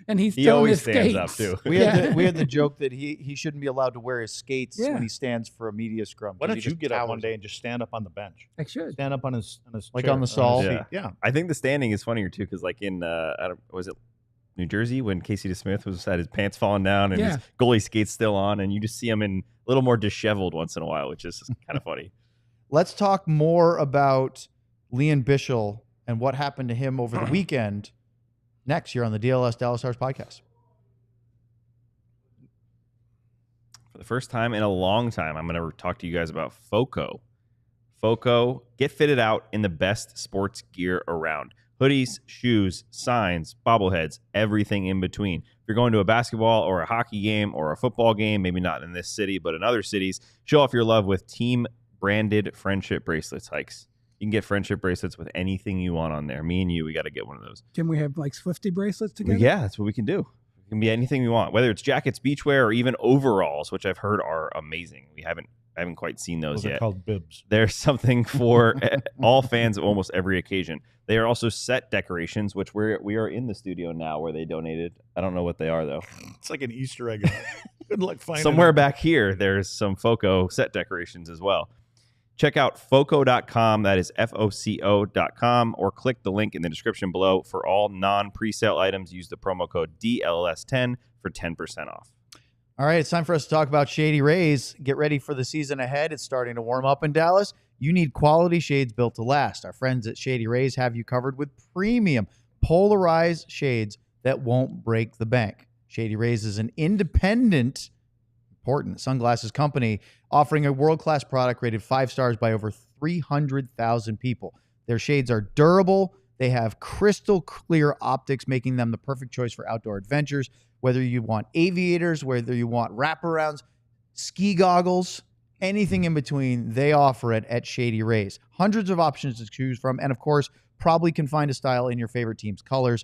and he's He still in always his stands skates. up too. We had the joke that he shouldn't be allowed to wear his skates Yeah. when he stands for a media scrum. Why 'cause don't he you just get up one towers day and just stand up on the bench? I should. Stand up on his Like chair, on the or his stall? seat. Yeah. Yeah. I think the standing is funnier too, because like in was it New Jersey when Casey DeSmith was had his pants falling down and his goalie skates still on, and you just see him in a little more disheveled once in a while, which is kind of funny. Let's talk more about Liam Bichel and what happened to him over the weekend next year on the DLS Dallas Stars podcast. For the first time in a long time, I'm going to talk to you guys about FOCO. FOCO, get fitted out in the best sports gear around. Hoodies, shoes, signs, bobbleheads, everything in between. If you're going to a basketball or a hockey game or a football game, maybe not in this city, but in other cities, show off your love with team-branded friendship bracelets, Hikes. You can get friendship bracelets with anything you want on there. Me and you, we got to get one of those. Can we have like Swifty bracelets together? Yeah, that's what we can do. It can be anything we want, whether it's jackets, beachwear, or even overalls, which I've heard are amazing. I haven't quite seen those Those yet. are called bibs. There's something for all fans of almost every occasion. They are also set decorations, which we are in the studio now where they donated. I don't know what they are though. It's like an Easter egg. Good luck finding Somewhere it. back here, there's some FOCO set decorations as well. Check out FOCO.com. That is FOCO.com, or click the link in the description below. For all non-presale items, use the promo code DLS10 for 10% off. All right, it's time for us to talk about Shady Rays. Get ready for the season ahead. It's starting to warm up in Dallas. You need quality shades built to last. Our friends at Shady Rays have you covered with premium polarized shades that won't break the bank. Shady Rays is an independent, important sunglasses company offering a world-class product rated 5 stars by over 300,000 people. Their shades are durable. They have crystal clear optics, making them the perfect choice for outdoor adventures. Whether you want aviators, whether you want wraparounds, ski goggles, anything in between, they offer it at Shady Rays. Hundreds of options to choose from, and of course, probably can find a style in your favorite team's colors.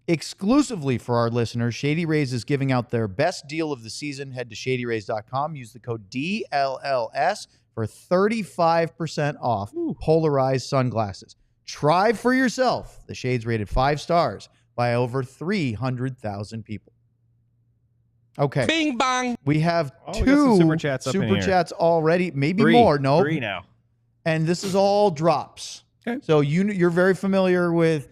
Exclusively for our listeners, Shady Rays is giving out their best deal of the season. Head to shadyrays.com. Use the code DLLS for 35% off polarized sunglasses. Try for yourself the shades rated 5 stars by over 300,000 people. Okay. Bing bong. We have Oh, we got two some super chats up in here. already, maybe Three. more. No, 3 now. and this is all drops. Okay. So you're very familiar with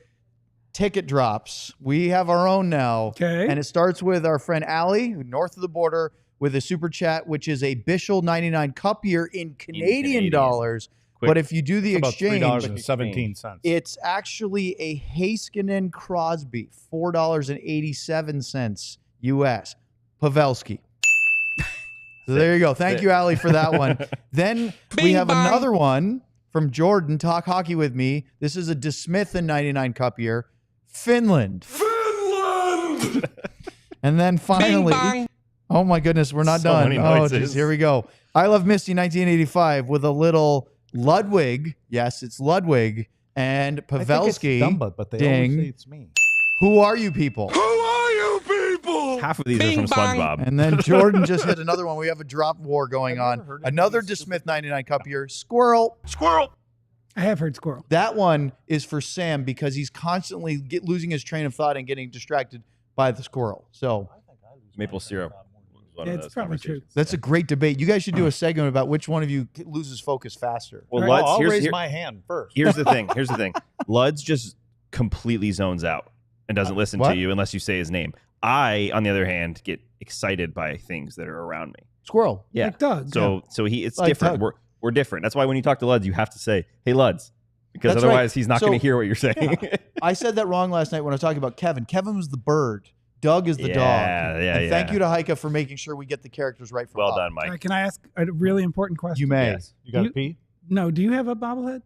ticket drops. We have our own now. Okay. And it starts with our friend Allie, north of the border, with a super chat, which is a Bichel 99 cup year in Canadian dollars. Quick. But if you do the It's about exchange, $3.17. it's actually a Heiskanen Crosby, $4.87 US. Pavelski. So there you go. Thank you, Allie, for that one. Then we Bing have bong. another one from Jordan. Talk hockey with me. This is a DeSmith in 99 cup year. Finland. And then Bing finally, bong. oh my goodness, we're not So done. many Oh, noises. geez, here we go. I Love Misty 1985 with a little Ludwig. Yes, it's Ludwig and Pavelski. But they Ding. always say it's me. Who are you people? Half of these Bing are from bong. SpongeBob. And then Jordan just hit another one. We have a drop war going I've never on. heard any Another of these DeSmith 99 cup year. Squirrel. I have heard squirrel. That one is for Sam because he's constantly losing his train of thought and getting distracted by the squirrel. So Maple syrup. was one Yeah, of it's those probably true. conversations. that's a great debate. You guys should do a segment about which one of you loses focus faster. Well, Right. Luds, I'll here's, raise here- my hand first. here's the thing. Here's the thing. Luds just completely zones out and doesn't listen What? to you unless you say his name. I, on the other hand, get excited by things that are around me. Squirrel. Yeah. Like Doug. So it's Like different. Doug. We're different. That's why when you talk to Luds, you have to say, "Hey, Luds," because That's right. otherwise he's not So- going to hear what you're saying. I said that wrong last night when I was talking about Kevin. Kevin was the bird. Doug is the dog. Yeah, And thank you to Heika for making sure we get the characters right for Well Bob. done, Mike. Can I ask a really important question? You may. Yes. You got to You- pee? No, do you have a bobblehead?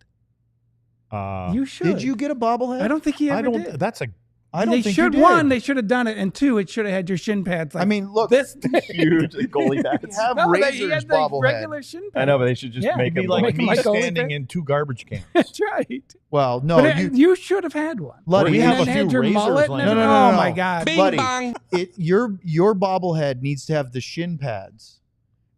You should. Did you get a bobblehead? I don't think he ever I don't. did. That's a. I don't they think should you did. one. They should have done it, and two, it should have had your shin pads. Like I mean, look, this. Huge goalie we bats. have No, he Razor's had the bobblehead. regular shin pads. I know, but they should just Yeah. make It'd be him like Make me Mike Oliver. standing in 2 garbage cans. That's right. Well, no, But you should have had one. Luddy, We And have then a had few your razors mullet. laying And around. oh No. my God. Bing Buddy. bong. your bobblehead needs to have the shin pads,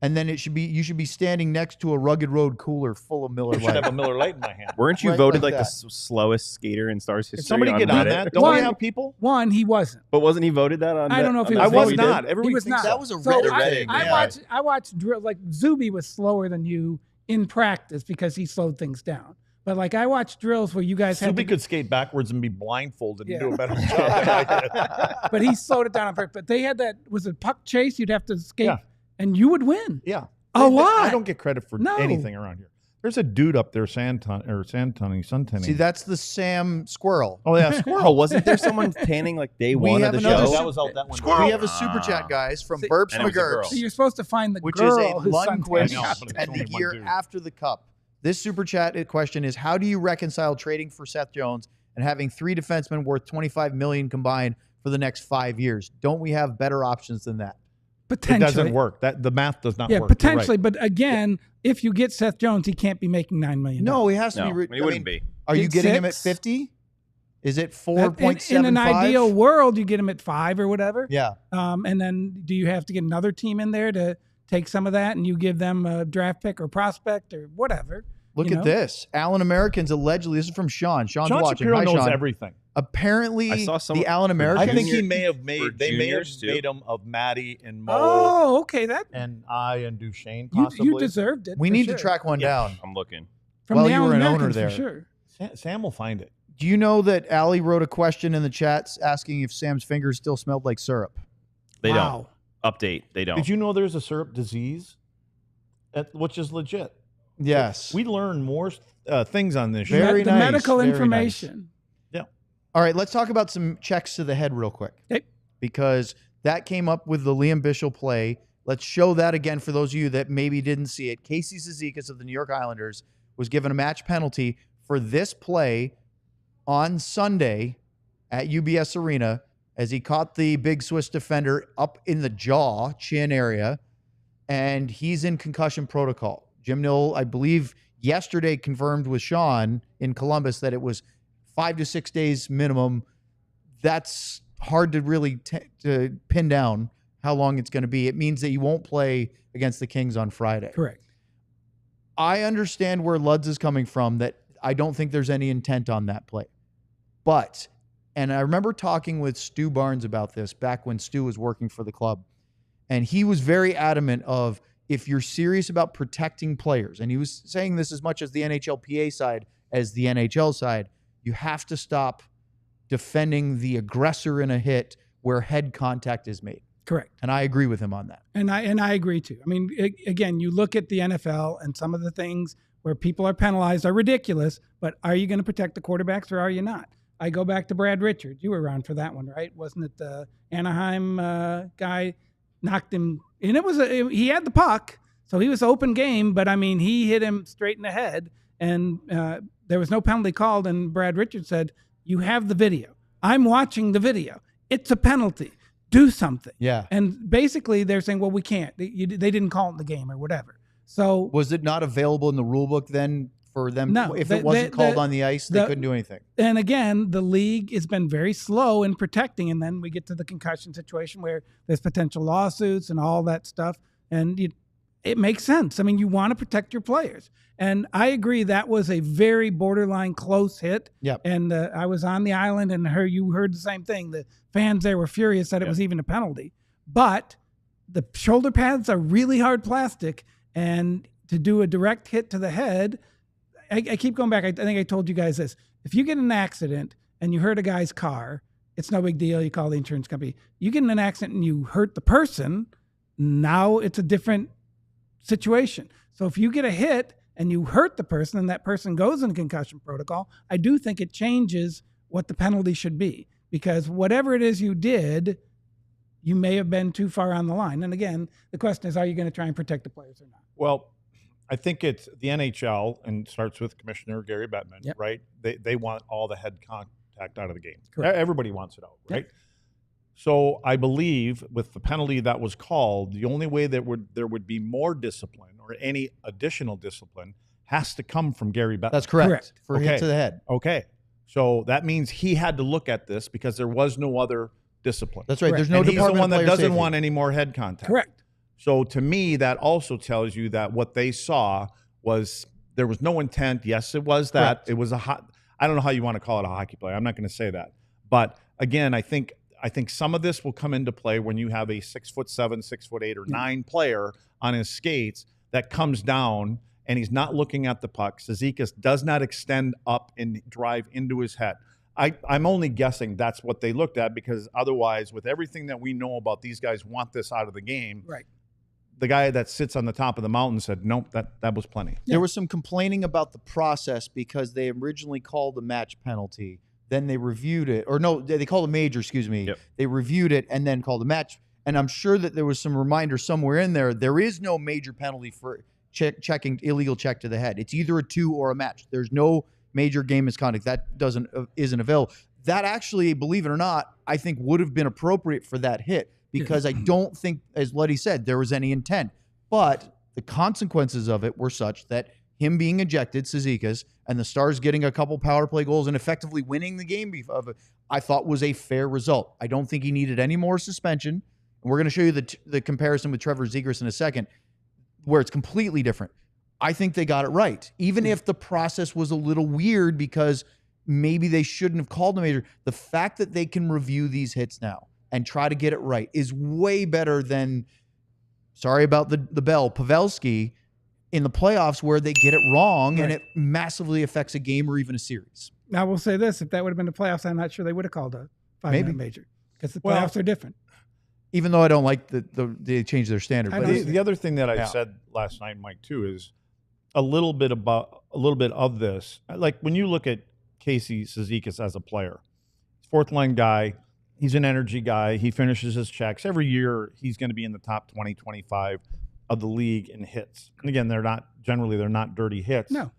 And then you should be standing next to a Rugged Road cooler full of Miller I should have Lite. a Miller Lite in my hand. Weren't you Right voted like like the that. slowest skater in Stars history? Can somebody get on Reddit? that? Don't One- we have people? One, he wasn't. But wasn't he voted that on? I don't know if he I was was voted. not. He Everybody was thinks not. That was a So Reddit I thing. Yeah. watched drill, like Zuby was slower than you in practice because he slowed things down. But like I watched drills where you guys had Somebody to, could skate backwards and be blindfolded Yeah. and do a better job than I did. but he slowed it down on purpose. But they had that, was it puck chase? You'd have to skate Yeah. and you would win. Yeah. A lot. I don't get credit for No. anything around here. There's a dude up there suntanning. See, that's the Sam Squirrel. Oh yeah, Oh, squirrel. wasn't there someone tanning like day We one have of the another show? That was out that one. We have a super chat, guys, from See- Burps And it was a girl. McGurps, So you're supposed to find the which girl is a who's Lundqvist I know, but it's and only the one year dude. after the Cup. This super chat question is: how do you reconcile trading for Seth Jones and having 3 defensemen worth $25 million combined for the next 5 years? Don't we have better options than that? It potentially. doesn't work. That the math does not Yeah, work. You're right. potentially. But again, if you get Seth Jones, he can't be making $9 million. No, he has to No, be. he wouldn't be. Are you Get getting him at 6? 50? Is it That- 4.75? in an ideal world, you get him at 5 or whatever. Yeah. And then do you have to get another team in there to take some of that and you give them a draft pick or prospect or whatever? Look You at know? this. Allen Americans allegedly. This is from Sean. Sean's Sean watching. Shapiro Hi, knows Sean. everything. Apparently, I saw some the Allen for Americans. I think he junior- may have for made. They may have juniors, too. made him of Maddie and Mo Oh, okay. That and I and Duchesne you, possibly. you deserved it. we for need sure. to track one Yeah. down. I'm looking. from Well, the you were Allen an owner Americans there. for sure. Sam will find it. Do you know that Allie wrote a question in the chats asking if Sam's fingers still smelled like syrup? They Wow. don't update. They don't. Did you know there's a syrup disease, which is legit? Yes. We learn more things on this. Very the nice, medical very nice. information. All right, let's talk about some checks to the head real quick. Okay. Because that came up with the Liam Bishop play. Let's show that again for those of you that maybe didn't see it. Casey Cizikas of the New York Islanders was given a match penalty for this play on Sunday at UBS Arena as he caught the big Swiss defender up in the jaw, chin area, and he's in concussion protocol. Jim Nill, I believe, yesterday confirmed with Sean in Columbus that it was 5 to 6 days minimum. That's hard to really to pin down how long it's going to be. It means that you won't play against the Kings on Friday. Correct. I understand where Luds is coming from, that I don't think there's any intent on that play. But, and I remember talking with Stu Barnes about this back when Stu was working for the club, and he was very adamant of if you're serious about protecting players, and he was saying this as much as the NHLPA side as the NHL side, you have to stop defending the aggressor in a hit where head contact is made. Correct. And I agree with him on that. And I agree too. I mean, again, you look at the NFL and some of the things where people are penalized are ridiculous, but are you going to protect the quarterbacks or are you not? I go back to Brad Richards. You were around for that one, right? Wasn't it the Anaheim guy knocked him? And he had the puck, so he was open game, but I mean, he hit him straight in the head and there was no penalty called. And Brad Richards said, "You have the video. I'm watching the video. It's a penalty. Do something." Yeah. And basically, they're saying, "Well, we can't. They didn't call it in the game or whatever." So Was it not available in the rule book then for them? No, If the- it wasn't the- called the- on the ice, they the- couldn't do anything. and again, the league has been very slow in protecting, and then we get to the concussion situation where there's potential lawsuits and all that stuff, and it makes sense. I mean, you want to protect your players, and I agree that was a very borderline close hit. Yep. And I was on the island, and you heard the same thing. The fans there were furious that it was even a penalty, but the shoulder pads are really hard plastic, and to do a direct hit to the head. I keep going back. I think I told you guys this. If you get in an accident and you hurt a guy's car, it's no big deal. You call the insurance company. You get in an accident and you hurt the person, now it's a different situation. So if you get a hit and you hurt the person and that person goes in concussion protocol, I do think it changes what the penalty should be, because whatever it is you did, you may have been too far on the line. And again, the question is, are you going to try and protect the players or not? Well, I think it's the NHL and starts with Commissioner Gary Bettman, Yep. right? They want all the head contact out of the game. Correct. Everybody wants it out, Yep. right? So I believe with the penalty that was called, the only way that there would be more discipline or any additional discipline has to come from Gary Bettman. That's correct. Correct. For a hit Okay. to the head. Okay. So that means he had to look at this because there was no other discipline. That's right. Correct. There's no and he's the department one of that player doesn't safety. want any more head contact. Correct. So to me, that also tells you that what they saw was there was no intent. Yes, it was that. Correct. It was I don't know how you want to call it a hockey play. I'm not going to say that. But again, I think some of this will come into play when you have a 6'7", 6'8", or 9 player on his skates that comes down and he's not looking at the puck. Zegras does not extend up and drive into his head. I'm only guessing that's what they looked at, because otherwise, with everything that we know about these guys want this out of the game, Right. the guy that sits on the top of the mountain said, nope, that was plenty. There was some complaining about the process because they originally called a match penalty. Then they reviewed it, or no, they called a major, excuse me. Yep. They reviewed it and then called a match. And I'm sure that there was some reminder somewhere in there. There is no major penalty for checking illegal check to the head. It's either a 2 or a match. There's no major game misconduct that isn't available. That actually, believe it or not, I think would have been appropriate for that hit, because I don't think, as Luddy said, there was any intent. But the consequences of it were such that him being ejected, Zegras, and the Stars getting a couple power play goals and effectively winning the game of it, I thought was a fair result. I don't think he needed any more suspension. And we're going to show you the comparison with Trevor Zegras in a second, where it's completely different. I think they got it right. Even if the process was a little weird because maybe they shouldn't have called a major, the fact that they can review these hits now and try to get it right is way better than, sorry about the bell, Pavelski in the playoffs, where they get it wrong and it massively affects a game or even a series. Now, we'll say this. If that would have been the playoffs, I'm not sure they would have called a 5-man major, because the playoffs are different. Even though I don't like they changed their standard. But The other thing that I said last night, Mike, too, is a little bit of this. Like when you look at Casey Zegras as a player, fourth line guy, he's an energy guy. He finishes his checks. Every year he's going to be in the top 20, 25 of the league in hits. And again, they're not dirty hits. No.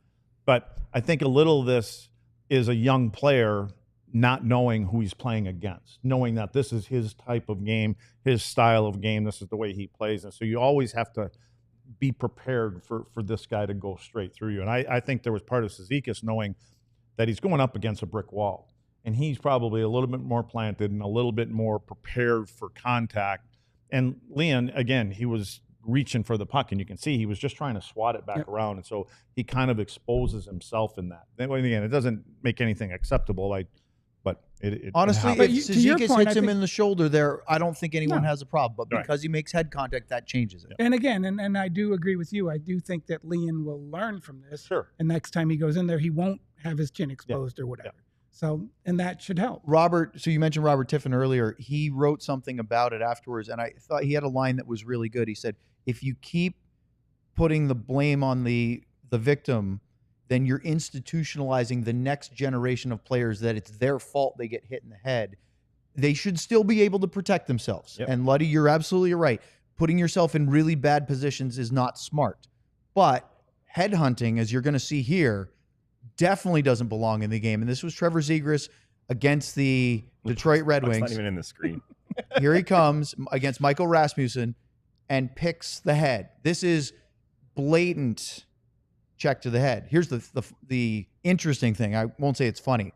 But I think a little of this is a young player not knowing who he's playing against, knowing that this is his type of game, his style of game, this is the way he plays. And so you always have to be prepared for this guy to go straight through you. And I think there was part of Zegras knowing that he's going up against a brick wall. And he's probably a little bit more planted and a little bit more prepared for contact. And Leon, again, he was reaching for the puck, and you can see he was just trying to swat it back around. And so he kind of exposes himself in that. And again, it doesn't make anything acceptable. But honestly, it if Zegras hits him in the shoulder there, I don't think anyone has a problem. But because he makes head contact, that changes it. And again, and I do agree with you. I do think that Leon will learn from this. Sure. And next time he goes in there, he won't have his chin exposed or whatever. So, and that should help. Robert, so you mentioned Robert Tiffin earlier. He wrote something about it afterwards, and I thought he had a line that was really good. He said, if you keep putting the blame on the victim, then you're institutionalizing the next generation of players that it's their fault they get hit in the head. They should still be able to protect themselves. Yep. And Luddy, you're absolutely right. Putting yourself in really bad positions is not smart. But headhunting, as you're going to see here, definitely doesn't belong in the game. And this was Trevor Zegras against the Detroit Red Wings. It's not even in the screen. Here he comes against Michael Rasmussen and picks the head. This is blatant check to the head. Here's the interesting thing. I won't say it's funny.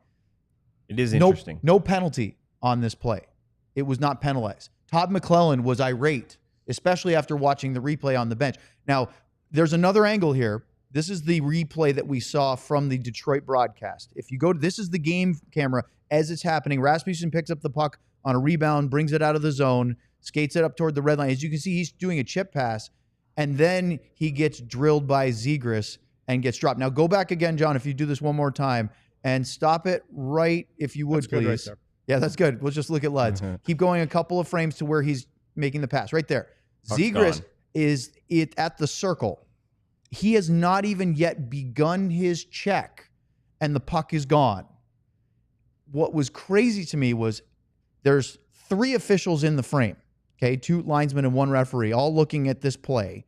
It is interesting. No penalty on this play. It was not penalized. Todd McClellan was irate, especially after watching the replay on the bench. Now, there's another angle here. This is the replay that we saw from the Detroit broadcast. If you go to, this is the game camera as it's happening. Rasmussen picks up the puck on a rebound, brings it out of the zone, skates it up toward the red line. As you can see, he's doing a chip pass, and then he gets drilled by Zegras and gets dropped. Now go back again, John, if you do this one more time, and stop it right, if you would, That's good please. right Yeah, that's good. We'll just look at Luds. Keep going a couple of frames to where he's making the pass. Right there. Puck's Zegras gone. is at the circle. He has not even yet begun his check, and the puck is gone. What was crazy to me was there's 3 officials in the frame, okay, 2 linesmen and 1 referee, all looking at this play,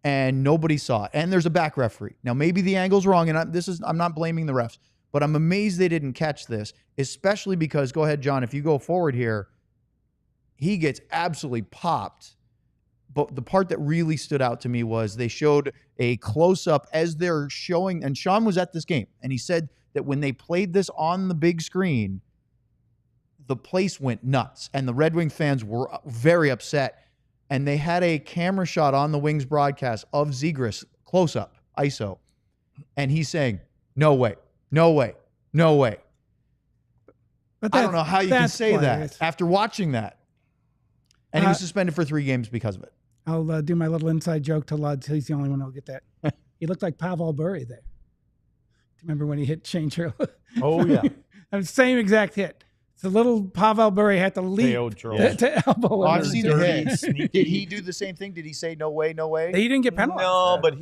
and nobody saw it. And there's a back referee. Now, maybe the angle's wrong, and I'm not blaming the refs, but I'm amazed they didn't catch this, especially because, go ahead, John, if you go forward here, he gets absolutely popped. But the part that really stood out to me was they showed a close-up as they're showing, and Sean was at this game, and he said that when they played this on the big screen, the place went nuts, and the Red Wing fans were very upset. and they had a camera shot on the Wings broadcast of Zegras close up, ISO, and he's saying, "No way, no way, no way." But I don't know how you can say players. that after watching that. And he was suspended for 3 games because of it. I'll do my little inside joke to Luds. He's the only one who'll get that. He looked like Pavel Bure there. Remember when he hit Shane Churl? Oh, yeah. Same exact hit. The little Pavel Bure had to leap to elbow. Oh, I've him. seen the hit. Did he do the same thing? Did he say, "No way, no way"? He didn't get penalized. No, but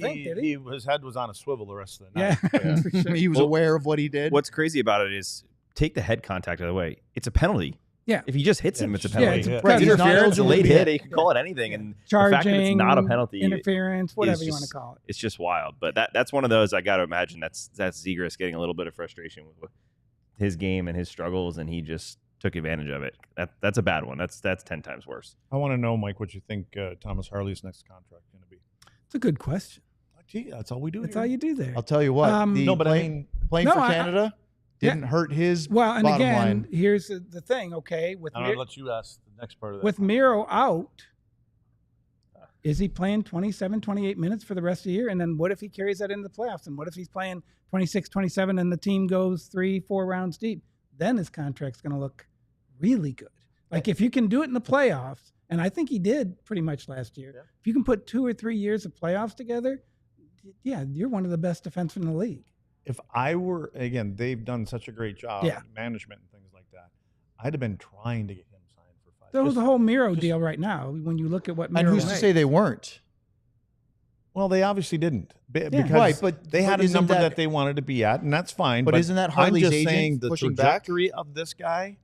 his head was on a swivel the rest of the night. Yeah. For sure. He was aware of what he did. What's crazy about it is take the head contact out of the way. It's a penalty. Yeah. If he just hits him, it's a Yeah, penalty. it's a- It's right, he's not interference, a eligible late to be hit. hit. You can call it anything. And Charging, the fact that it's not a penalty, interference, whatever is you want to just- call it. it's just wild. But that's one of those I got to imagine that's Zegras getting a little bit of frustration with his game and his struggles, and he just took advantage of it. That's a bad one. That's 10 times worse. I want to know, Mike, what you think Thomas Harley's next contract going to be. It's a good question. Gee, that's all we do. That's here. all you do there. I'll tell you what. No, but I mean, playing No, for I- Canada didn't hurt his Well, and bottom again, line. here's the thing. Okay, with I'm going to let you ask the next part of that. with Miro out, is he playing 27, 28 minutes for the rest of the year? And then what if he carries that into the playoffs? And what if he's playing 26, 27 and the team goes 3-4 rounds deep? Then his contract's going to look really good. Like if you can do it in the playoffs, and I think he did pretty much last year. Yeah. If you can put 2 or 3 years of playoffs together, yeah, you're one of the best defensemen in the league. If I were, again, they've done such a great job, Yeah. management and things like that. I'd have been trying to get him signed for 5 That was years. the whole Miro deal right now. When you look at what Miro And who's to makes. say they weren't? Well, they obviously didn't because Right, but- they had but a isn't number that- that they wanted to be at, and that's fine. But isn't that Harley's I'm just agent saying the pushing back? trajectory of this guy,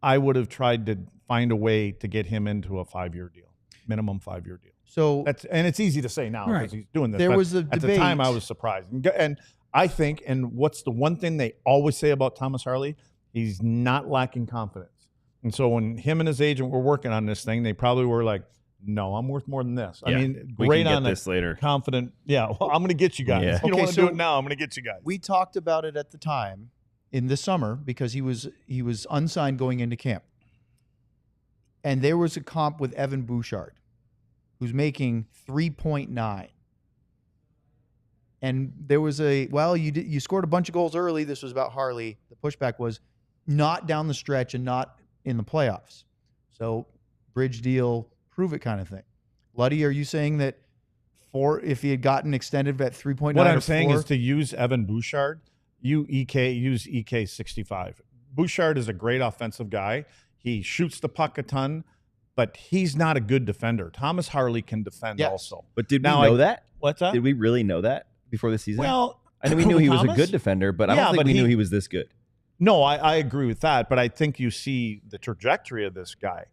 I would have tried to find a way to get him into a 5-year deal, minimum 5-year deal. So And it's easy to say now because Right. he's doing this. There but was a at the time I debate. was surprised, and I think, and what's the one thing they always say about Thomas Harley? He's not lacking confidence. And so when him and his agent were working on this thing, they probably were like, "No, I'm worth more than this." Yeah, I mean, we great can on get a this later. confident. Yeah, well, I'm going to get you guys. Yeah. If you don't Okay, want to do so it now, I'm going to get you guys. we talked about it at the time in the summer because he was unsigned going into camp. And there was a comp with Evan Bouchard, who's making 3.9. And there was you scored a bunch of goals early. This was about Harley. The pushback was not down the stretch and not in the playoffs. So bridge deal, prove it kind of thing. Luddy, are you saying that if he had gotten extended at 3.9 What or I'm saying 4? is to use Evan Bouchard, use EK 65. Bouchard is a great offensive guy. He shoots the puck a ton, but he's not a good defender. Thomas Harley can defend Yes. also. But did Now, we know that? What's that? Did we really know that before the season? Well, I know we knew he was a Thomas? good defender, but I Yeah, don't think but we knew he was this good. No, I agree with that, but I think you see the trajectory of this guy.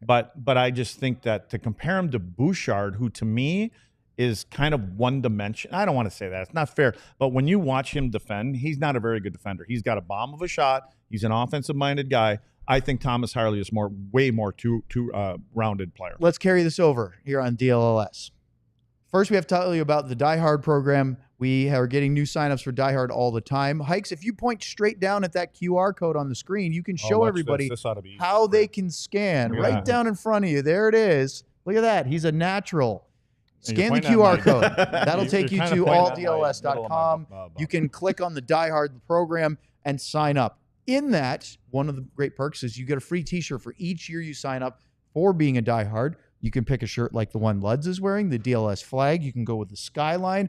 But I just think that to compare him to Bouchard, who to me is kind of one dimension. I don't want to say that. It's not fair. But when you watch him defend, he's not a very good defender. He's got a bomb of a shot. He's an offensive-minded guy. I think Thomas Harley is way more rounded player. Let's carry this over here on DLLS. First, we have to tell you about the Die Hard program. We are getting new signups for Die Hard all the time. Hikes, if you point straight down at that QR code on the screen, you can show watch everybody this. This ought to be easy. how they can scan Look at right that. down in front of you. There it is. Look at that. He's a natural. And you're Scan the pointing at QR my- code. That'll You're take you kinda to pointing at my alldls.com. middle of my You can click on the Die Hard program and sign up. In that, one of the great perks is you get a free t-shirt for each year you sign up for being a Die Hard. You can pick a shirt like the one Luds is wearing, the DLS flag. You can go with the skyline.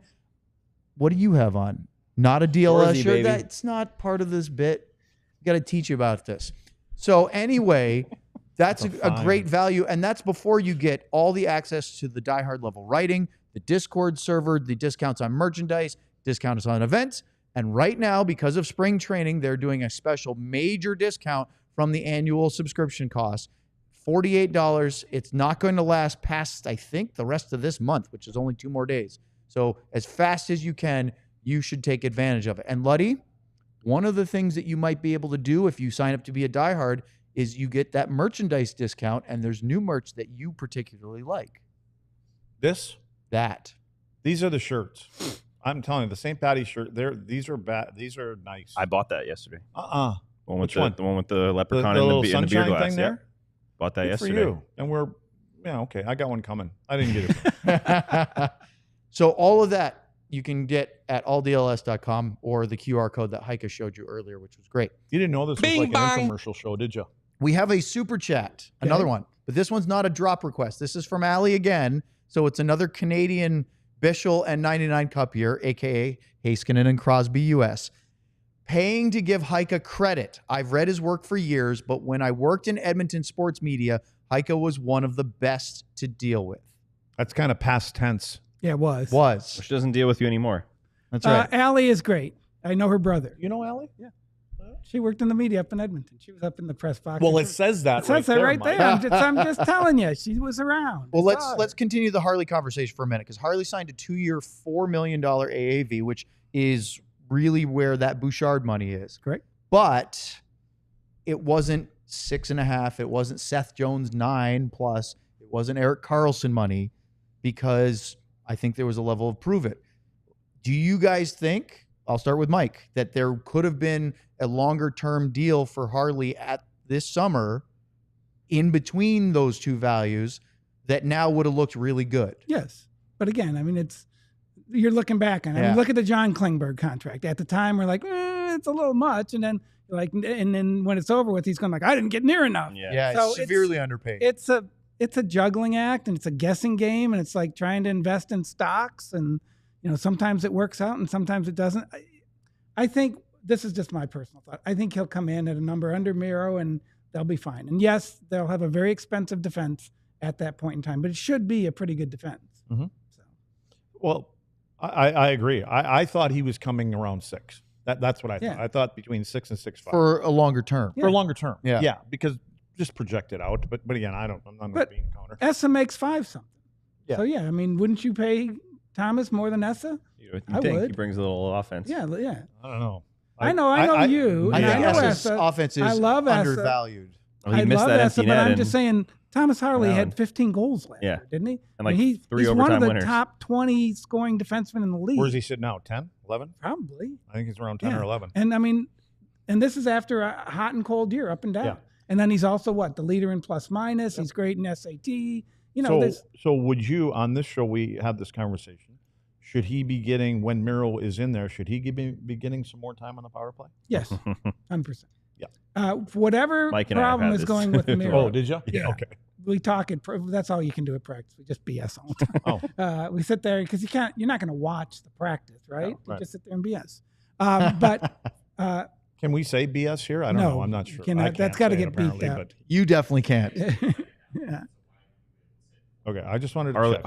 What do you have on? Not a DLS Shorzy, shirt? baby. That's not part of this bit. I got to teach you about this. So anyway, that's That's a a fine. great value. And that's before you get all the access to the Die Hard level writing, the Discord server, the discounts on merchandise, discounts on events. And right now, because of spring training, they're doing a special major discount from the annual subscription cost. $48. It's not going to last past, I think, the rest of this month, which is only 2 more days. So as fast as you can, you should take advantage of it. And Luddy, one of the things that you might be able to do if you sign up to be a diehard is you get that merchandise discount, and there's new merch that you particularly like. This? These are the shirts. I'm telling you, the St. Patty's shirt. These are nice. I bought that yesterday. Which The one with the leprechaun the and little the beer sunshine glass. thing there? Bought that Good yesterday. for you. And we're Yeah, okay. I got one coming. I didn't get it. So all of that you can get at alldls.com or the QR code that Heika showed you earlier, which was great. You didn't know this was like an infomercial show, did you? We have a super chat, another one, but this one's not a drop request. This is from Allie again. So it's another Canadian Bischel and 99 Cup year, aka Heiskanen and Crosby US. Paying to give Heika credit. I've read his work for years, but when I worked in Edmonton sports media, Heika was one of the best to deal with. That's kind of past tense. Yeah, it was. Which doesn't deal with you anymore. That's right. Allie is great. I know her brother. You know Allie? Yeah. She worked in the media up in Edmonton. She was up in the press box. Well, it says that. It says that right there. I'm just telling you, she was around. Well, let's continue the Harley conversation for a minute, because Harley signed a 2-year, $4 million AAV, which is really where that Bouchard money is. Correct. But it wasn't 6.5. It wasn't Seth Jones 9+. It wasn't Erik Karlsson money, because I think there was a level of prove it. Do you guys think, I'll start with Mike, that there could have been a longer term deal for Harley at this summer in between those two values that now would have looked really good? Yes. But again, I mean, you're looking back on it. I mean, look at the John Klingberg contract. At the time, we're like, it's a little much. And then when it's over with, he's going like, I didn't get near enough. Yeah, so severely underpaid. It's a juggling act, and it's a guessing game, and it's like trying to invest in stocks, and sometimes it works out and sometimes it doesn't. I think this is just my personal thought. I think he'll come in at a number under Miro, and they'll be fine. And yes, they'll have a very expensive defense at that point in time, but it should be a pretty good defense. Mm-hmm. So. Well, I agree. I thought he was coming around 6. That's what I thought. I thought between 6 and 6.5 for a longer term. For a longer term. Yeah. Because just project it out. But again, I'm not being a counter. Essa makes 5 something. Yeah. So I mean, wouldn't you pay Thomas more than Essa? I think he brings a little offense. Yeah. I don't know. I know you. I think Essa's offense is undervalued. Well, he missed that Essa, empty but net. I'm just saying, Thomas Harley had 15 goals last year, didn't he? And like he's 3 one overtime of the winners. top 20 scoring defensemen in the league. Where's he sitting now? 10, 11? Probably. I think he's around 10 or 11. And I mean, and this is after a hot and cold year, up and down. Yeah. And then he's also the leader in plus minus. He's great in SAT. So would you, on this show, we had this conversation. Should he be getting, when Miro is in there, should he be getting some more time on the power play? Yes, 100%. Yeah. Whatever Mike and I problem have is had going this. with Miro. Oh, did you? Yeah. Okay. We talk it. That's all you can do at practice. We just BS all the time. We sit there because you're not going to watch the practice, right? No, You just sit there and BS. But can we say BS here? I don't know. I'm not sure. That's got to get beat out. But You definitely can't. Yeah. Okay, I just wanted to check.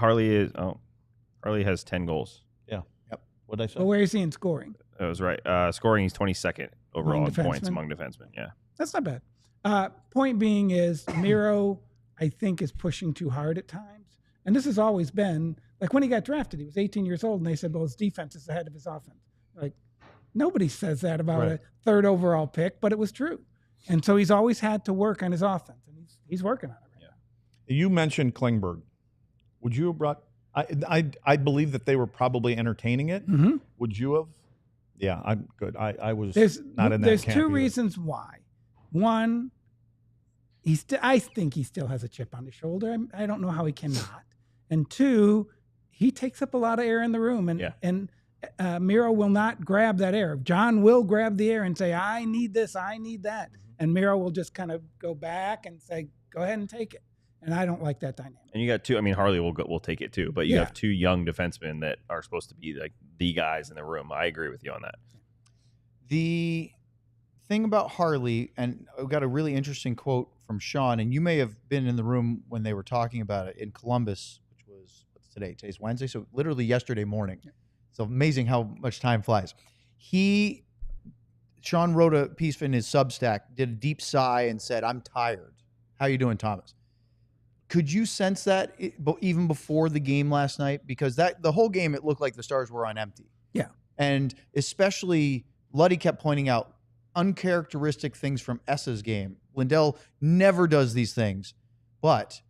Harley has 10 goals. Yeah. Yep. What did I say? But where is he in scoring? That was right. Scoring, he's 22nd overall in points defensemen? among defensemen. Yeah. That's not bad. Point being is Miro, I think, is pushing too hard at times. And this has always been, like when he got drafted, he was 18 years old, and they said, well, his defense is ahead of his offense. Like, nobody says that about a 3rd overall pick, but it was true. And so he's always had to work on his offense, and he's working on it right now. You mentioned Klingberg. Would you have brought? I believe that they were probably entertaining it. Mm-hmm. Would you have? Yeah, I'm good. I was not in that There's camp two either. reasons why. One, I think he still has a chip on his shoulder. I don't know how he cannot. And 2, he takes up a lot of air in the room, and Miro will not grab that air. John will grab the air and say, I need this, I need that. And Miro will just kind of go back and say, go ahead and take it. And I don't like that dynamic. And you got 2. I mean, Harley will take it too, but you have 2 young defensemen that are supposed to be like the guys in the room. I agree with you on that. The thing about Harley, and I got a really interesting quote from Sean, and you may have been in the room when they were talking about it in Columbus, which was, what's today? Today's Wednesday, so literally yesterday morning. Yeah. It's amazing how much time flies. Sean wrote a piece in his Substack, did a deep sigh, and said, I'm tired. How you doing, Thomas? Could you sense that even before the game last night? Because the whole game, it looked like the Stars were on empty. Yeah. And especially, Luddy kept pointing out uncharacteristic things from Essa's game. Lindell never does these things. But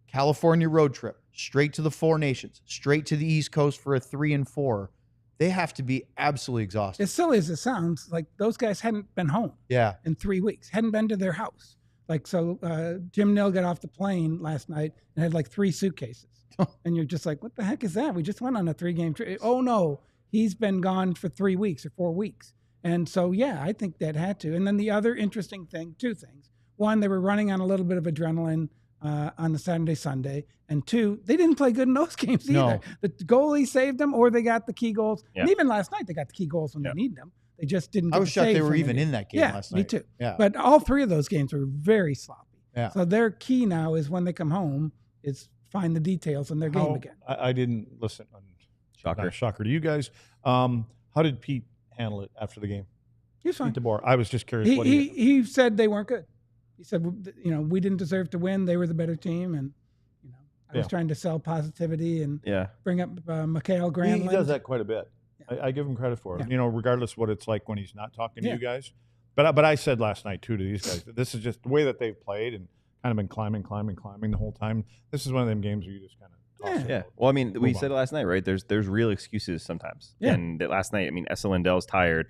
California road trip, straight to the 4 Nations, straight to the East Coast for a 3 and 4. They have to be absolutely exhausted. As silly as it sounds, like those guys hadn't been home in 3 weeks, hadn't been to their house. Like, so Jim Nill got off the plane last night and had like 3 suitcases. And you're just like, what the heck is that? We just went on a 3-game trip. Oh, no, he's been gone for 3 weeks or 4 weeks. And so, yeah, I think that had to. And then the other interesting thing, 2 things. One, they were running on a little bit of adrenaline on the Saturday, Sunday. And 2, they didn't play good in those games either. No. The goalie saved them or they got the key goals. Yeah. And even last night, they got the key goals when they needed them. They just didn't get I was the shocked save they were from even it. in that game last night. Me too. Yeah. But all 3 of those games were very sloppy. Yeah. So their key now is when they come home is find the details in their game again. I didn't listen. Shocker. Shocker to you guys. How did Pete handle it after the game? He was fine. Pete DeBoer. I was just curious. He said they weren't good. He said, we didn't deserve to win. They were the better team. And, I was trying to sell positivity and bring up Mikhail Granlund. He does that quite a bit. Yeah. I give him credit for it. Yeah. Regardless of what it's like when he's not talking to you guys. But I said last night too to these guys, this is just the way that they've played and kind of been climbing the whole time. This is one of them games where you just kind of Yeah. Well, I mean, we said it last night, right? There's real excuses sometimes. Yeah. And last night, I mean, Essa Lindell's tired.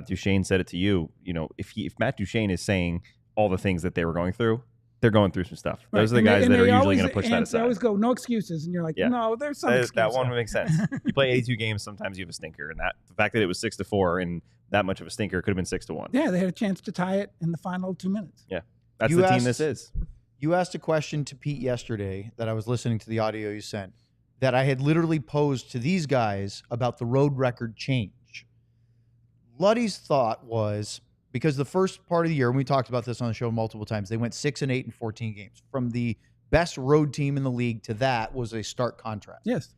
Duchesne said it to you. If Matt Duchesne is saying all the things that they were going through, they're going through some stuff. Right. Those are the guys that are usually going to push that They aside. always go, no excuses. And you're like, no, there's some That excuses. one makes sense. You play 82 games, sometimes you have a stinker. And the fact that it was 6-4 and that much of a stinker could have been 6-1. Yeah, they had a chance to tie it in the final 2 minutes. Yeah. That's the team this is. You asked a question to Pete yesterday that I was listening to the audio you sent that I had literally posed to these guys about the road record change. Luddy's thought was, because the first part of the year, and we talked about this on the show multiple times, they went 6-8 in 14 games. From the best road team in the league to that was a stark contrast. Yes.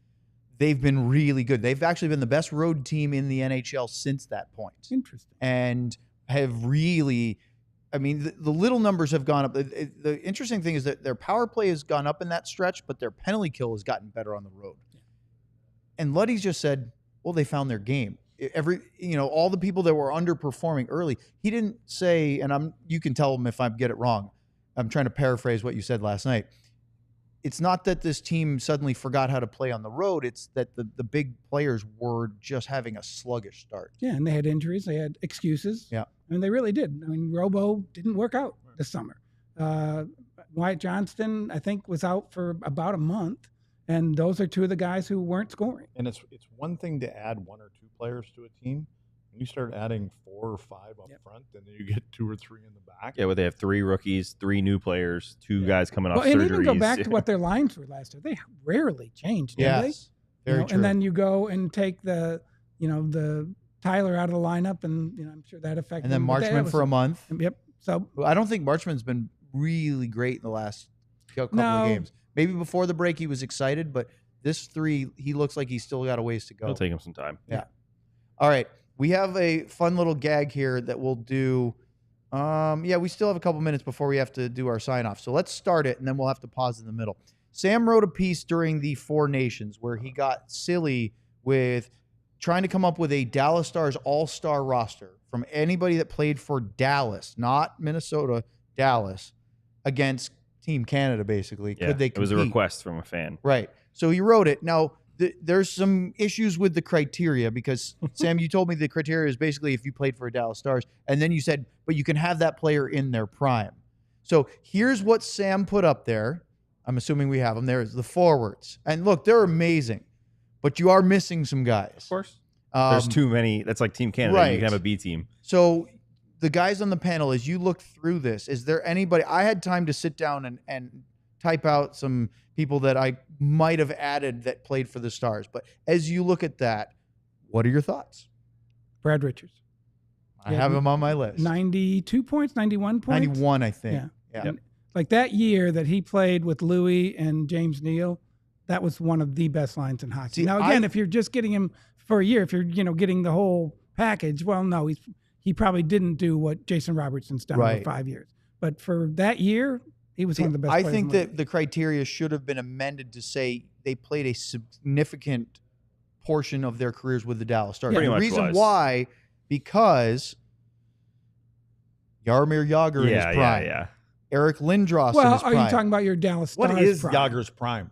They've been really good. They've actually been the best road team in the NHL since that point. Interesting. And have really, I mean, the little numbers have gone up. The interesting thing is that their power play has gone up in that stretch, but their penalty kill has gotten better on the road. And Luddy's just said, well, they found their game. All the people that were underperforming early, he didn't say, and you can tell him if I get it wrong. I'm trying to paraphrase what you said last night. It's not that this team suddenly forgot how to play on the road. It's that the big players were just having a sluggish start. Yeah, and they had injuries. They had excuses. Yeah. I mean, they really did. I mean, Robo didn't work out this summer. Wyatt Johnston, I think, was out for about a month. And those are 2 of the guys who weren't scoring. And it's one thing to add 1 or 2 players to a team. When you start adding 4 or 5 up front, and then you get 2 or 3 in the back. Yeah, where they have 3 rookies, 3 new players, 2 guys coming off surgeries. And even go back to what their lines were last year. They rarely changed, did they? Very true. And then you go and take the Tyler out of the lineup, and I'm sure that affected. And then them. Marchman for a month. Yep. So I don't think Marchman's been really great in the last couple of games. Maybe before the break he was excited, but this 3, he looks like he's still got a ways to go. It'll take him some time. Yeah. All right. We have a fun little gag here that we'll do. We still have a couple minutes before we have to do our sign-off. So let's start it, and then we'll have to pause in the middle. Sam wrote a piece during the 4 Nations where he got silly with trying to come up with a Dallas Stars all-star roster from anybody that played for Dallas, not Minnesota, Dallas, against Team Canada, basically. Yeah, Could they compete? It was a request from a fan. Right. So he wrote it. Now, there's some issues with the criteria because, Sam, you told me the criteria is basically if you played for a Dallas Stars, and then you said, but you can have that player in their prime. So here's what Sam put up there. I'm assuming we have them. There's the forwards. And look, they're amazing, but you are missing some guys. Of course. There's too many. That's like Team Canada. Right. You can have a B team. So the guys on the panel, as you look through this, is there anybody? I had time to sit down and type out some people that I might have added that played for the Stars. But as you look at that, what are your thoughts? Brad Richards. I have him on my list. 92 points, 91 points. 91, I think. Yeah. Yep. Like that year that he played with Louis and James Neal, that was one of the best lines in hockey. See, now, again, if you're just getting him for a year, if you're getting the whole package, well, no, he probably didn't do what Jason Robertson's done over 5 years. But for that year, he was one of the best players I think in the league. that the criteria should have been amended to say they played a significant portion of their careers with the Dallas Stars. Pretty The much reason was. why, because Jaromir Jagr in his prime. Yeah. Eric Lindros in Well, his are prime. you talking about your Dallas Stars What is prime? Yager's prime?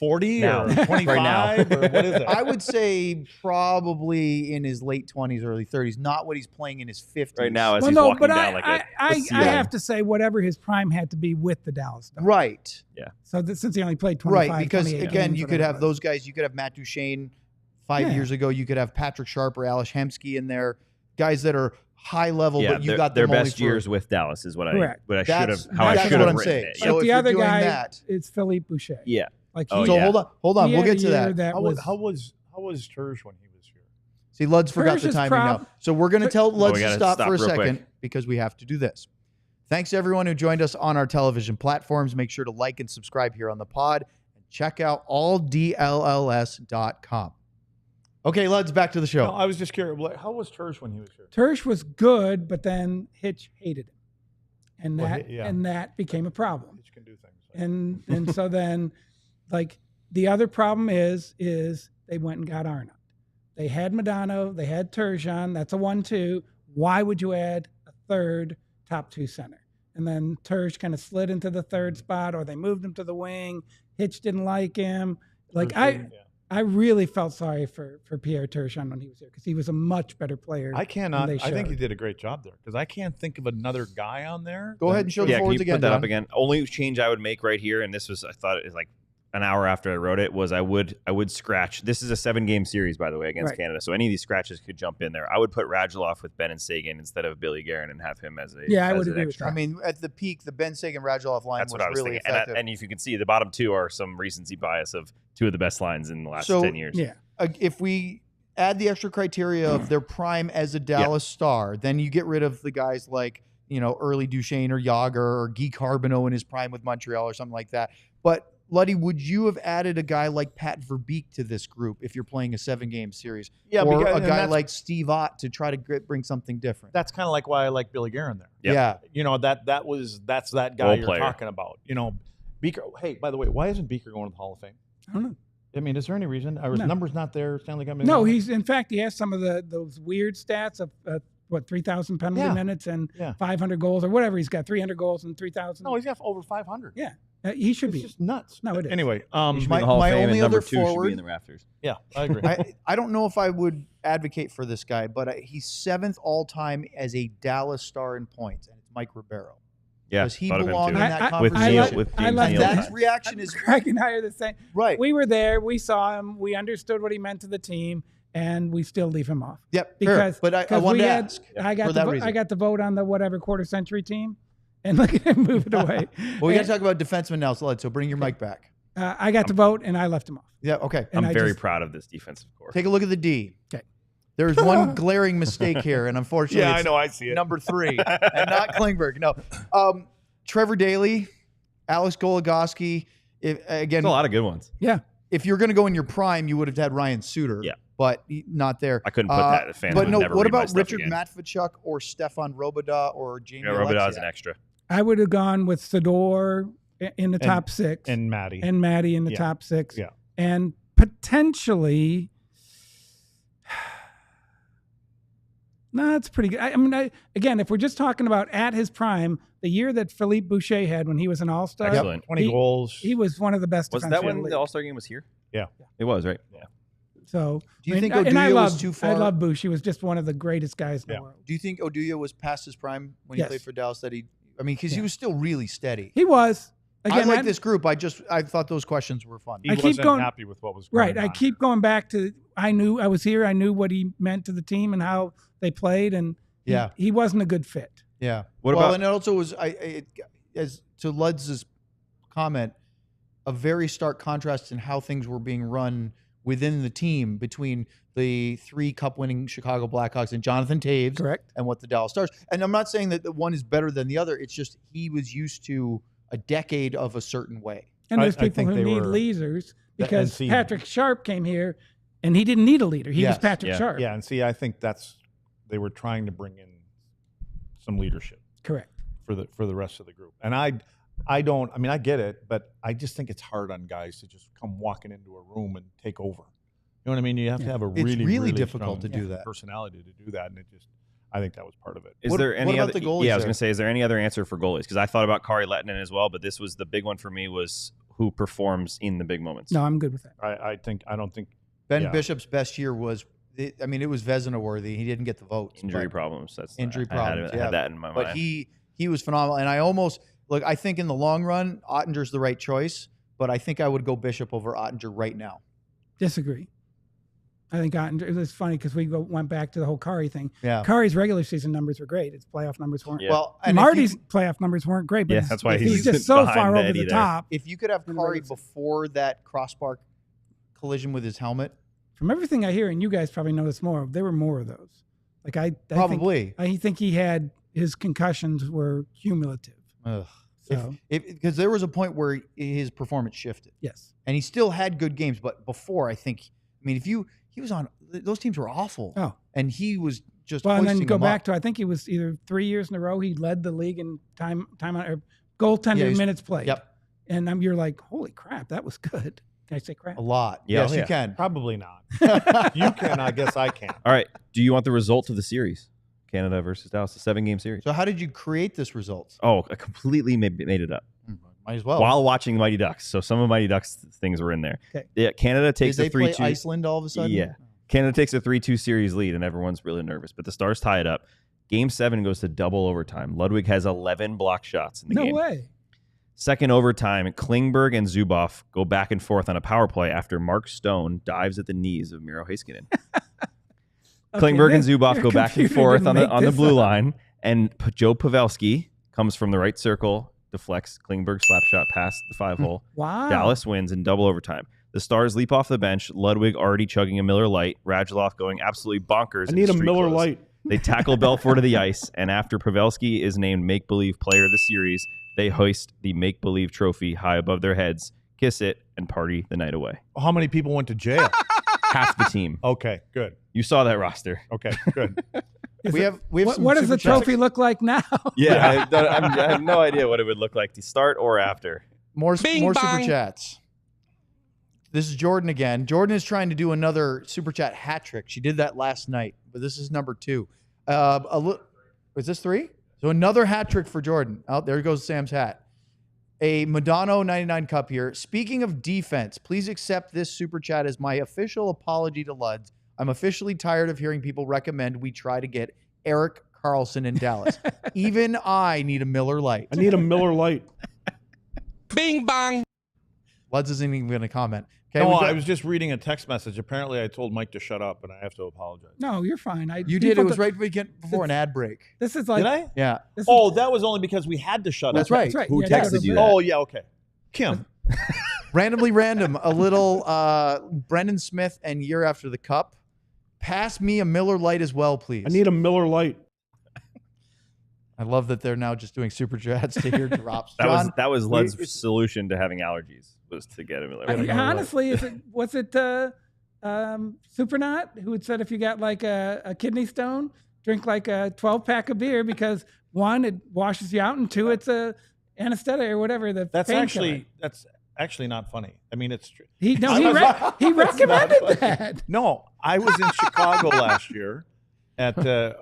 40 Now. or 25 Right now. or what is it? I would say probably in his late 20s, early 30s, not what he's playing in his 50s. Right now, as Well, he's no, walking but down like a I ceiling. have to say whatever his prime had to be with the Dallas Stars. Right. So since he only played 25, Right, because 28 again, games, you could whatever have it was. those guys. You could have Matt Duchene 5 Yeah. years ago. You could have Patrick Sharp or Alex Hemsky in there. Guys that are high level, Yeah, but you got their them only best for- years with Dallas is what I Correct. should have That's how I what should have I'm written saying. it. So But if the you're other doing guy that- is Philippe Boucher. Yeah. Like Oh, So yeah. hold on. he We'll had get a to year that. How was was Tersh when he was here? See, Luds forgot the Tersh's timing prob- now. So we're going to tell Luds we to gotta stop for a stop real second quick. because we have to do this. Thanks to everyone who joined us on our television platforms. Make sure to like and subscribe here on the pod. And check out alldlls.com. Okay, Luds, back to the show. No, I was just curious. How was Tersh when he was here? Tersh was good, but then Hitch hated him, and Well, that yeah. and that became a problem. Hitch can do things. And so then, like the other problem is they went and got Arnott. They had Modano, they had Turgeon. That's a 1-2. Why would you add a third top 2 center? And then Tersh kind of slid into the third spot, or they moved him to the wing. Hitch didn't like him. Like I really felt sorry for Pierre Turgeon when he was here because he was a much better player. I cannot. they I think he showed. did a great job there because I can't think of another guy on there. Go ahead and show the Yeah, can forwards you again, put that John. up again? Only change I would make right here, and this was I thought it was like an hour after I wrote it, was I would scratch. This is a 7-game series, by the way, against Right. Canada. So any of these scratches could jump in there. I would put Radulov with Benn and Sagan instead of Billy Guerin and have him as a Yeah, I as would an agree with extra. I mean, at the peak, the Ben Sagan Radulov line That's was what I was really thinking. effective. And if you can see, the bottom two are some recency bias of two of the best lines in the last So- 10 years. Yeah. If we add the extra criteria of their prime as a Dallas Star, then you get rid of the guys like, early Duchene or Yager or Guy Carbonneau in his prime with Montreal or something like that. But Luddy, would you have added a guy like Pat Verbeek to this group if you're playing a 7-game series? Yeah, or because- a and guy that's- like Steve Ott to try to bring something different? That's kind of like why I like Billy Guerin there. Yep. Yeah. That's that guy Role you're player. talking about. Beaker. Hey, by the way, why isn't Beaker going to the Hall of Fame? I don't know. I mean, is there any reason? Are his No. numbers not there? Stanley Cup. No, in fact he has some of those weird stats of 3,000 penalty Yeah. minutes and Yeah. 500 goals or whatever. He's got 300 goals and 3,000. No, he's got over 500. Yeah. He should It's be. just nuts. No, it is. Anyway, He should be in My- the Hall of my Fame, and only number other 2 should forward- be in the rafters. yeah, I agree. I don't know if I would advocate for this guy, but he's 7th all-time as a Dallas Star in points, and it's Mike Ribeiro. Yeah, Does he thought of him belong too. in that With conversation? Neil, with I James like Neal. that. That reaction is Craig and I are the same. right. We were there. We saw him. We understood what he meant to the team, and we still leave him off. Yep, Because fair. But I 'cause wanted we to had- ask I got for the that vo- reason. I got the vote on the whatever quarter century team, and look at him move it away. Well, we got And, to talk about defensemen now, so bring your mic back. I got the vote, and I left him off. Yeah, okay. And I'm I very just- proud of this defensive core. Take a look at the D. Okay. There's one glaring mistake here, and unfortunately, yeah, I it's know. I see it. number 3, and not Klingberg. No, Trevor Daley, Alex Goligoski. Again, There's a lot of good ones. Yeah. if you're going to go in your prime, you would have had Ryan Suter. Yeah. But not there. I couldn't put that. Fans But would no, never what read my about stuff Richard again. Matvichuk or Stefan Robidas or Jamie Yeah, Robidas is Alexiak? an extra. I would have gone with Sador in the top 6 And Maddie. and Maddie in the Yeah. top 6. Yeah. And potentially, no, it's pretty good. I mean, again, if we're just talking about at his prime, the year that Philippe Boucher had when he was an All-Star, Excellent. 20 goals. he was one of the best. Was defensemen that in when the league. the All-Star game was here? Yeah. It was, right? Yeah. So Do you think and I Oduya love, was too far? I love Boucher. He was just one of the greatest guys in Yeah. the world. Do you think Oduya was past his prime when he Yes. played for Dallas? Because he Yeah. was still really steady. He was. Again, I like this group. I thought those questions were fun. He I keep wasn't going- happy with what was going Right. on. I keep going back to I was here. I knew what he meant to the team and how they played, and Yeah. he wasn't a good fit. Yeah. What well, about- and it also was as to Luds' comment, a very stark contrast in how things were being run within the team between the 3 cup-winning Chicago Blackhawks and Jonathan Taves, Correct. and what the Dallas Stars. And I'm not saying that the one is better than the other. It's just he was used to a decade of a certain way. And there's I people think who they need were- leaders and because see- Patrick Sharp came here, and he didn't need a leader. He was Yes. Patrick Yeah. Sharp. Yeah, and see, I think they were trying to bring in some leadership Correct. for the rest of the group. And I don't. I mean, I get it, but I just think it's hard on guys to just come walking into a room and take over. You know what I mean? You have to have a It's really, really difficult strong to do that. personality to do that, and I think that was part of it. Is What- there what any about other? the goalies Yeah, I was there? going to say, is there any other answer for goalies? Because I thought about Kari Lehtinen as well, but this was the big one for me. Was who performs in the big moments. No, I'm good with that. I don't think Ben Yeah. Bishop's best year was, I mean, it was Vezina worthy. He didn't get the votes. Injury but- problems. That's Injury I problems, had that in my But mind. he was phenomenal. And I almost, look, I think in the long run, Ottinger's the right choice, but I think I would go Bishop over Ottinger right now. Disagree. I think Ottinger, it's funny because we went back to the whole Kari thing. Yeah. Kari's regular season numbers were great. His playoff numbers weren't. Yeah. Well, and Marty's playoff numbers weren't great, but Yeah, that's why he's he's just so behind far over Eddie the there. top. if you could have In the Kari regular season. before that crossbar collision with his helmet, From everything I hear, and you guys probably know this more, there were more of those. Like I probably. I think he had his concussions were cumulative. Ugh. So Because there was a point where his performance shifted, yes, and he still had good games. But before, I think, I mean, he was on, those teams were awful. Oh. And he was just well, and then hoisting go them back up. to I think he was either 3 years in a row he led the league in time or goaltender he's- minutes played. Yep. And you're like, holy crap, that was good. Can I say crap? A lot. Yeah, Yes, yeah. you can. probably not. You can, I guess I can. All right. Do you want the result of the series? Canada versus Dallas, a 7-game series. So how did you create this result? Oh, I completely made it up Might as well. while watching Mighty Ducks. So some of Mighty Ducks things were in there. Okay. Yeah, Canada Did takes they a play 3-2. Iceland all of a sudden? Yeah. Canada takes a 3-2 series lead, and everyone's really nervous. But the Stars tie it up. Game 7 goes to double overtime. Ludwig has 11 block shots in the No game. way. Second overtime, Klingberg and Zubov go back and forth on a power play after Mark Stone dives at the knees of Miro Heiskanen. Klingberg and Zubov go back and forth on the blue line, and Joe Pavelski comes from the right circle, deflects Klingberg's slap shot past the 5-hole. Wow. Dallas wins in double overtime. The Stars leap off the bench. Ludwig already chugging a Miller Lite. Radulov going absolutely bonkers. I in need a street Miller clothes. Lite. They tackle Belfort to the ice, and after Pavelski is named Make-Believe Player of the Series, they hoist the Make-Believe trophy high above their heads, kiss it, and party the night away. How many people went to jail? Half the team. Okay, good. You saw that roster. Okay, good. We have some What does the super chats. trophy look like now? Yeah, I have no idea what it would look like to start or after. More super chats. This is Jordan again. Jordan is trying to do another super chat hat trick. She did that last night, but this is number 2. Is this 3? So another hat trick for Jordan. Oh, there goes Sam's hat. A Madonna 99 cup here. Speaking of defense, please accept this super chat as my official apology to Luds. I'm officially tired of hearing people recommend we try to get Erik Karlsson in Dallas. Even I need a Miller Lite. I need a Miller Lite. Bing bong. Luds isn't even going to comment. Okay, No, we've got- I was just reading a text message. Apparently, I told Mike to shut up, and I have to apologize. No, you're fine. You did. It was right before an ad break. This is like Did I? Yeah. this is- Oh, that was only because we had to shut That's up. right. That's right. Who Yeah, gotta texted go you back. that? Oh, yeah, okay. Kim. Randomly random. A little Brendan Smith and Year After the Cup. Pass me a Miller Lite as well, please. I need a Miller Lite. I love that they're now just doing super chats to hear drops. That was we- Lud's solution to having allergies was to get a Miller I Lite. mean, honestly, was it Supernaut who had said if you got like a kidney stone, drink like a 12-pack of beer because 1, it washes you out, and 2, it's a anesthetic or whatever. That's actually not funny. I mean, it's true. he I was- recommended that. No, I was in Chicago last year at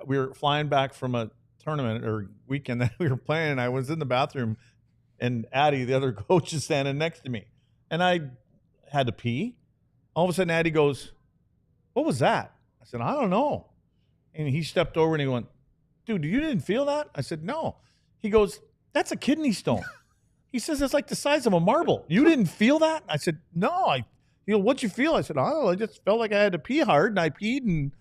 we were flying back from a tournament or weekend that we were playing, and I was in the bathroom, and Addie, the other coach, is standing next to me, and I had to pee. All of a sudden, Addie goes, "What was that?" I said, "I don't know." And he stepped over and he went, "Dude, you didn't feel that?" I said, "No." He goes, "That's a kidney stone." He says, "It's like the size of a marble. You didn't feel that?" I said, "No." What'd you feel? I said, "I don't know. I just felt like I had to pee hard, and I peed, and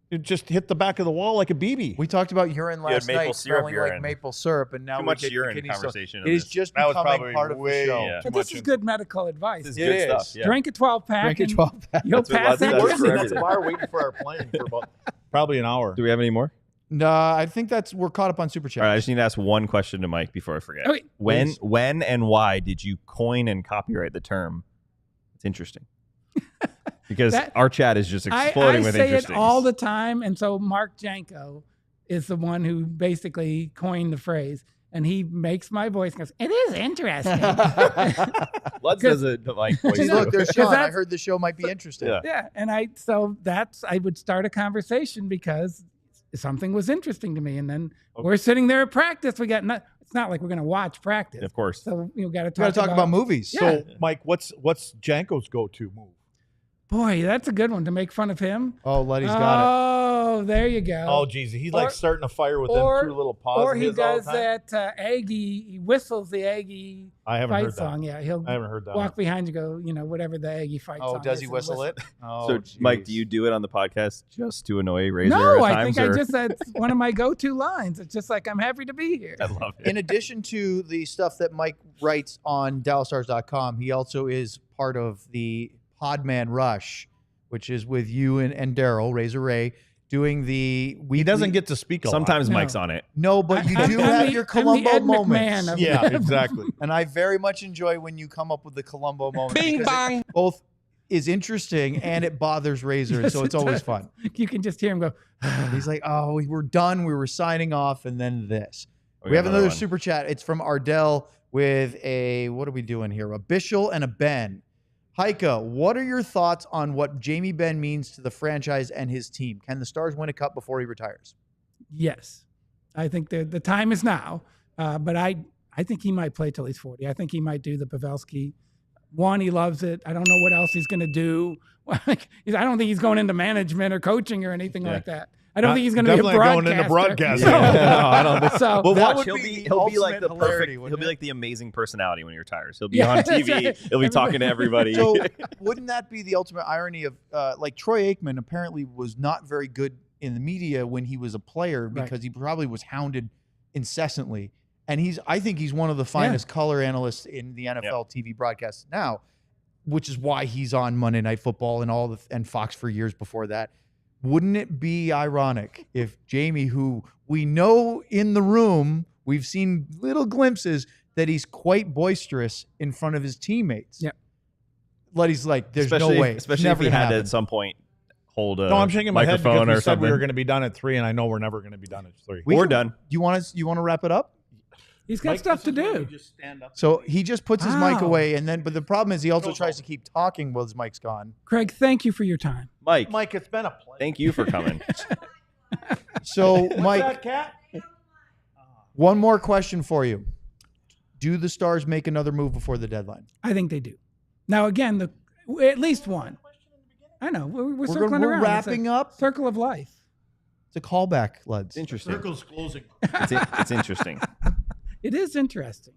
it just hit the back of the wall like a BB." We talked about urine had last maple night, syrup smelling like urine. maple syrup, and now Too we much get urine kidney stone. conversation. It is just That was becoming probably part of the way show. too But this much is good medical advice. This is It good is. stuff. Yeah. Drink a 12-pack. Drink a and 12-pack. You'll That's what pass Luds that. does We're for sitting at everything. the bar waiting for our plane for about probably an hour. Do we have any more? No, I think we're caught up on super chats. All right, I just need to ask one question to Mike before I forget. Oh, wait, when please. and why did you coin and copyright the term? It's interesting. Because our chat is just exploding I with say interesting. it all the time, and so Mark Janko is the one who basically coined the phrase, and he makes my voice and goes, "It is interesting." Luds does it like voice. See, look, there's Because Sean. I that's- heard the show might be interesting. Yeah. Yeah, and I would start a conversation because something was interesting to me, and then we're sitting there at practice. We got it's not like we're going to watch practice. Of course. So got to We got to talk about movies. Yeah. So, Mike, what's Janko's go-to move? Boy, that's a good one to make fun of him. Oh, Letty's got Oh, there you go. Oh, geez, he's like starting a fire with them two little paws. Or of he his all the does time. that Aggie. He whistles the Aggie I haven't fight heard that. song. Yeah, he'll I haven't heard that. walk behind you, go, whatever the Aggie fight it. song. Oh, does is, he and whistle it? Oh, So, Mike, jeez. do you do it on the podcast just to annoy Razor No, at I times? think or? that's one of my go-to lines. It's just like, I'm happy to be here. I love it. In addition to the stuff that Mike writes on dallasstars.com, he also is part of the Podman Rush, which is with you and Daryl, Razor Ray, doing the weekly. He doesn't get to speak a lot. Sometimes No. Mike's on it. No, but you do I'm have the- your I'm the Columbo Ed moments. McMahon of- Yeah, exactly. And I very much enjoy when you come up with the Columbo moments. Bing because bang. it both is interesting and it bothers Razor, and Yes, so it's it always does. fun. You can just hear him go, He's like, oh, we were done. We were signing off, and then this. We We have got another one. super chat. It's from Ardell with a, what are we doing here? A Bishel and a Ben. Heika, what are your thoughts on what Jamie Benn means to the franchise and his team? Can the Stars win a cup before he retires? yes. I think the time is now. But I think he might play till he's 40. I think he might do the Pavelski. One, he loves it. I don't know what else he's going to do. I don't think he's going into management or coaching or anything like that. I don't think he's going to be a Definitely broadcaster. going into broadcasting. So- No, I don't think So Well, that watch. would He'll be be the like the ultimate hilarity, perfect. He'll wouldn't be it? like the amazing personality when he retires. He'll be Yeah, on that's TV. right. He'll be talking to everybody. So wouldn't that be the ultimate irony of like Troy Aikman apparently was not very good in the media when he was a player Right. because he probably was hounded incessantly. And I think he's one of the finest color analysts in the NFL TV broadcasts now, which is why he's on Monday Night Football and Fox for years before that. Wouldn't it be ironic if Jamie, who we know in the room, we've seen little glimpses that he's quite boisterous in front of his teammates. Yeah. Letty's like, there's especially, no way. Especially Never if he gonna had to happen. at some point hold a No, I'm shaking my head microphone because we or said something. we were going to be done at 3, and I know we're never going to be done at 3. We We're can- done. You want to wrap it up? He's got stuff to do. So he just puts his mic Wow. away, but the problem is he also tries to keep talking while his mic's gone. Craig, thank you for your time. Mike, Mike, it's been a pleasure. thank you for coming. So, Mike, That cat? one more question for you. Do the Stars make another move before the deadline? I think they do. Now, again, at least one. I know. We're circling we're around. wrapping It's a up. Circle of life. It's a callback, Luds. It's interesting. Circle's closing. It's interesting. It is interesting.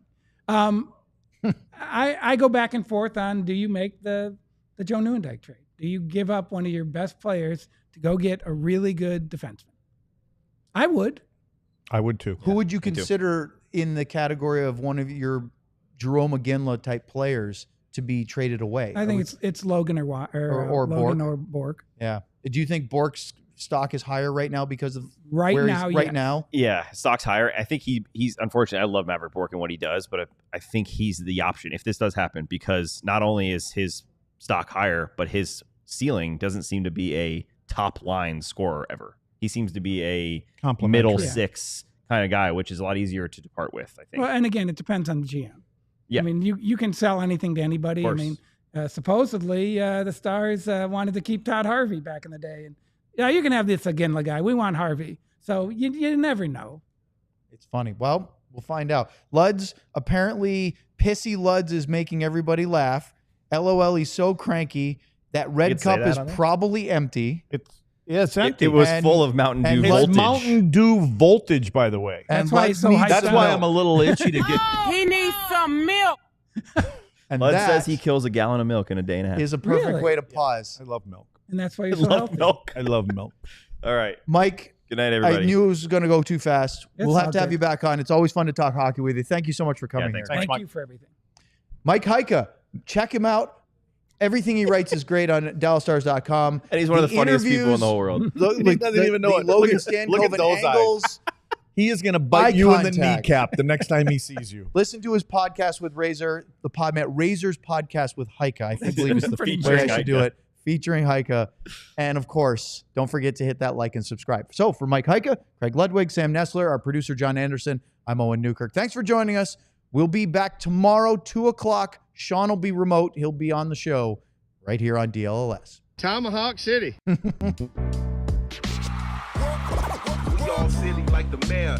I go back and forth on, do you make the Joe Nieuwendyk trade? Do you give up one of your best players to go get a really good defenseman? I would. I would too. Who would you me too. consider in the category of one of your Jerome McGinley type players to be traded away? I think it's Logan or Logan or Bork. Yeah. Do you think Bork's stock is higher right now because of Right where now, he's right yes. now? Yeah, stock's higher. I think he's unfortunately. I love Maverick Bork and what he does, but I think he's the option if this does happen because not only is his stock higher, but his ceiling doesn't seem to be a top line scorer ever. He seems to be a middle Yeah. six kind of guy, which is a lot easier to depart with. I think. Well, and again, it depends on the GM. Yeah. I mean, you can sell anything to anybody. I Of course. mean, supposedly the Stars wanted to keep Todd Harvey back in the day, and yeah, you can have this Aginla guy. We want Harvey, so you never know. It's funny. Well, we'll find out. Luds, apparently Pissy Luds is making everybody laugh. LOL, he's so cranky. That You red could say cup that is on there? probably empty. It's empty. It was And- full of Mountain and Dew it's It's voltage. Mountain Dew voltage, by the way. That's And why Luds he's so needs high That's to why know. I'm a little itchy to get. He needs some milk. And Lud that says he kills a gallon of milk in a day and a half. is a perfect Really? way to pause. I love milk. And that's why I you're so love healthy. milk. I love milk. All right. Mike, Good night, I everybody. knew it was going to go too fast. It's We'll have all to have good. you back on. It's always fun to talk hockey with you. Thank you so much for coming thanks, here. Thanks, Thank Mike. you for everything. Mike Heika, check him out. Everything he writes is great on dallasstars.com. and he's one of the funniest people in interviews- the whole world. Look, He doesn't even know it. Logan Look at Stankoven those eyes. angles. He is going to Eye bite you in the contact. kneecap the next time he sees you. Listen to his podcast with Razor, the Podmat Razor's podcast with Heika. I believe it's the way Featuring I should do Heika. it. Featuring Heika. And of course, don't forget to hit that like and subscribe. So for Mike Heika, Craig Ludwig, Sam Nestler, our producer John Anderson, I'm Owen Newkirk. Thanks for joining us. We'll be back tomorrow, 2 o'clock. Sean will be remote. He'll be on the show right here on DLLS. Tomahawk City. We all silly like the mayor.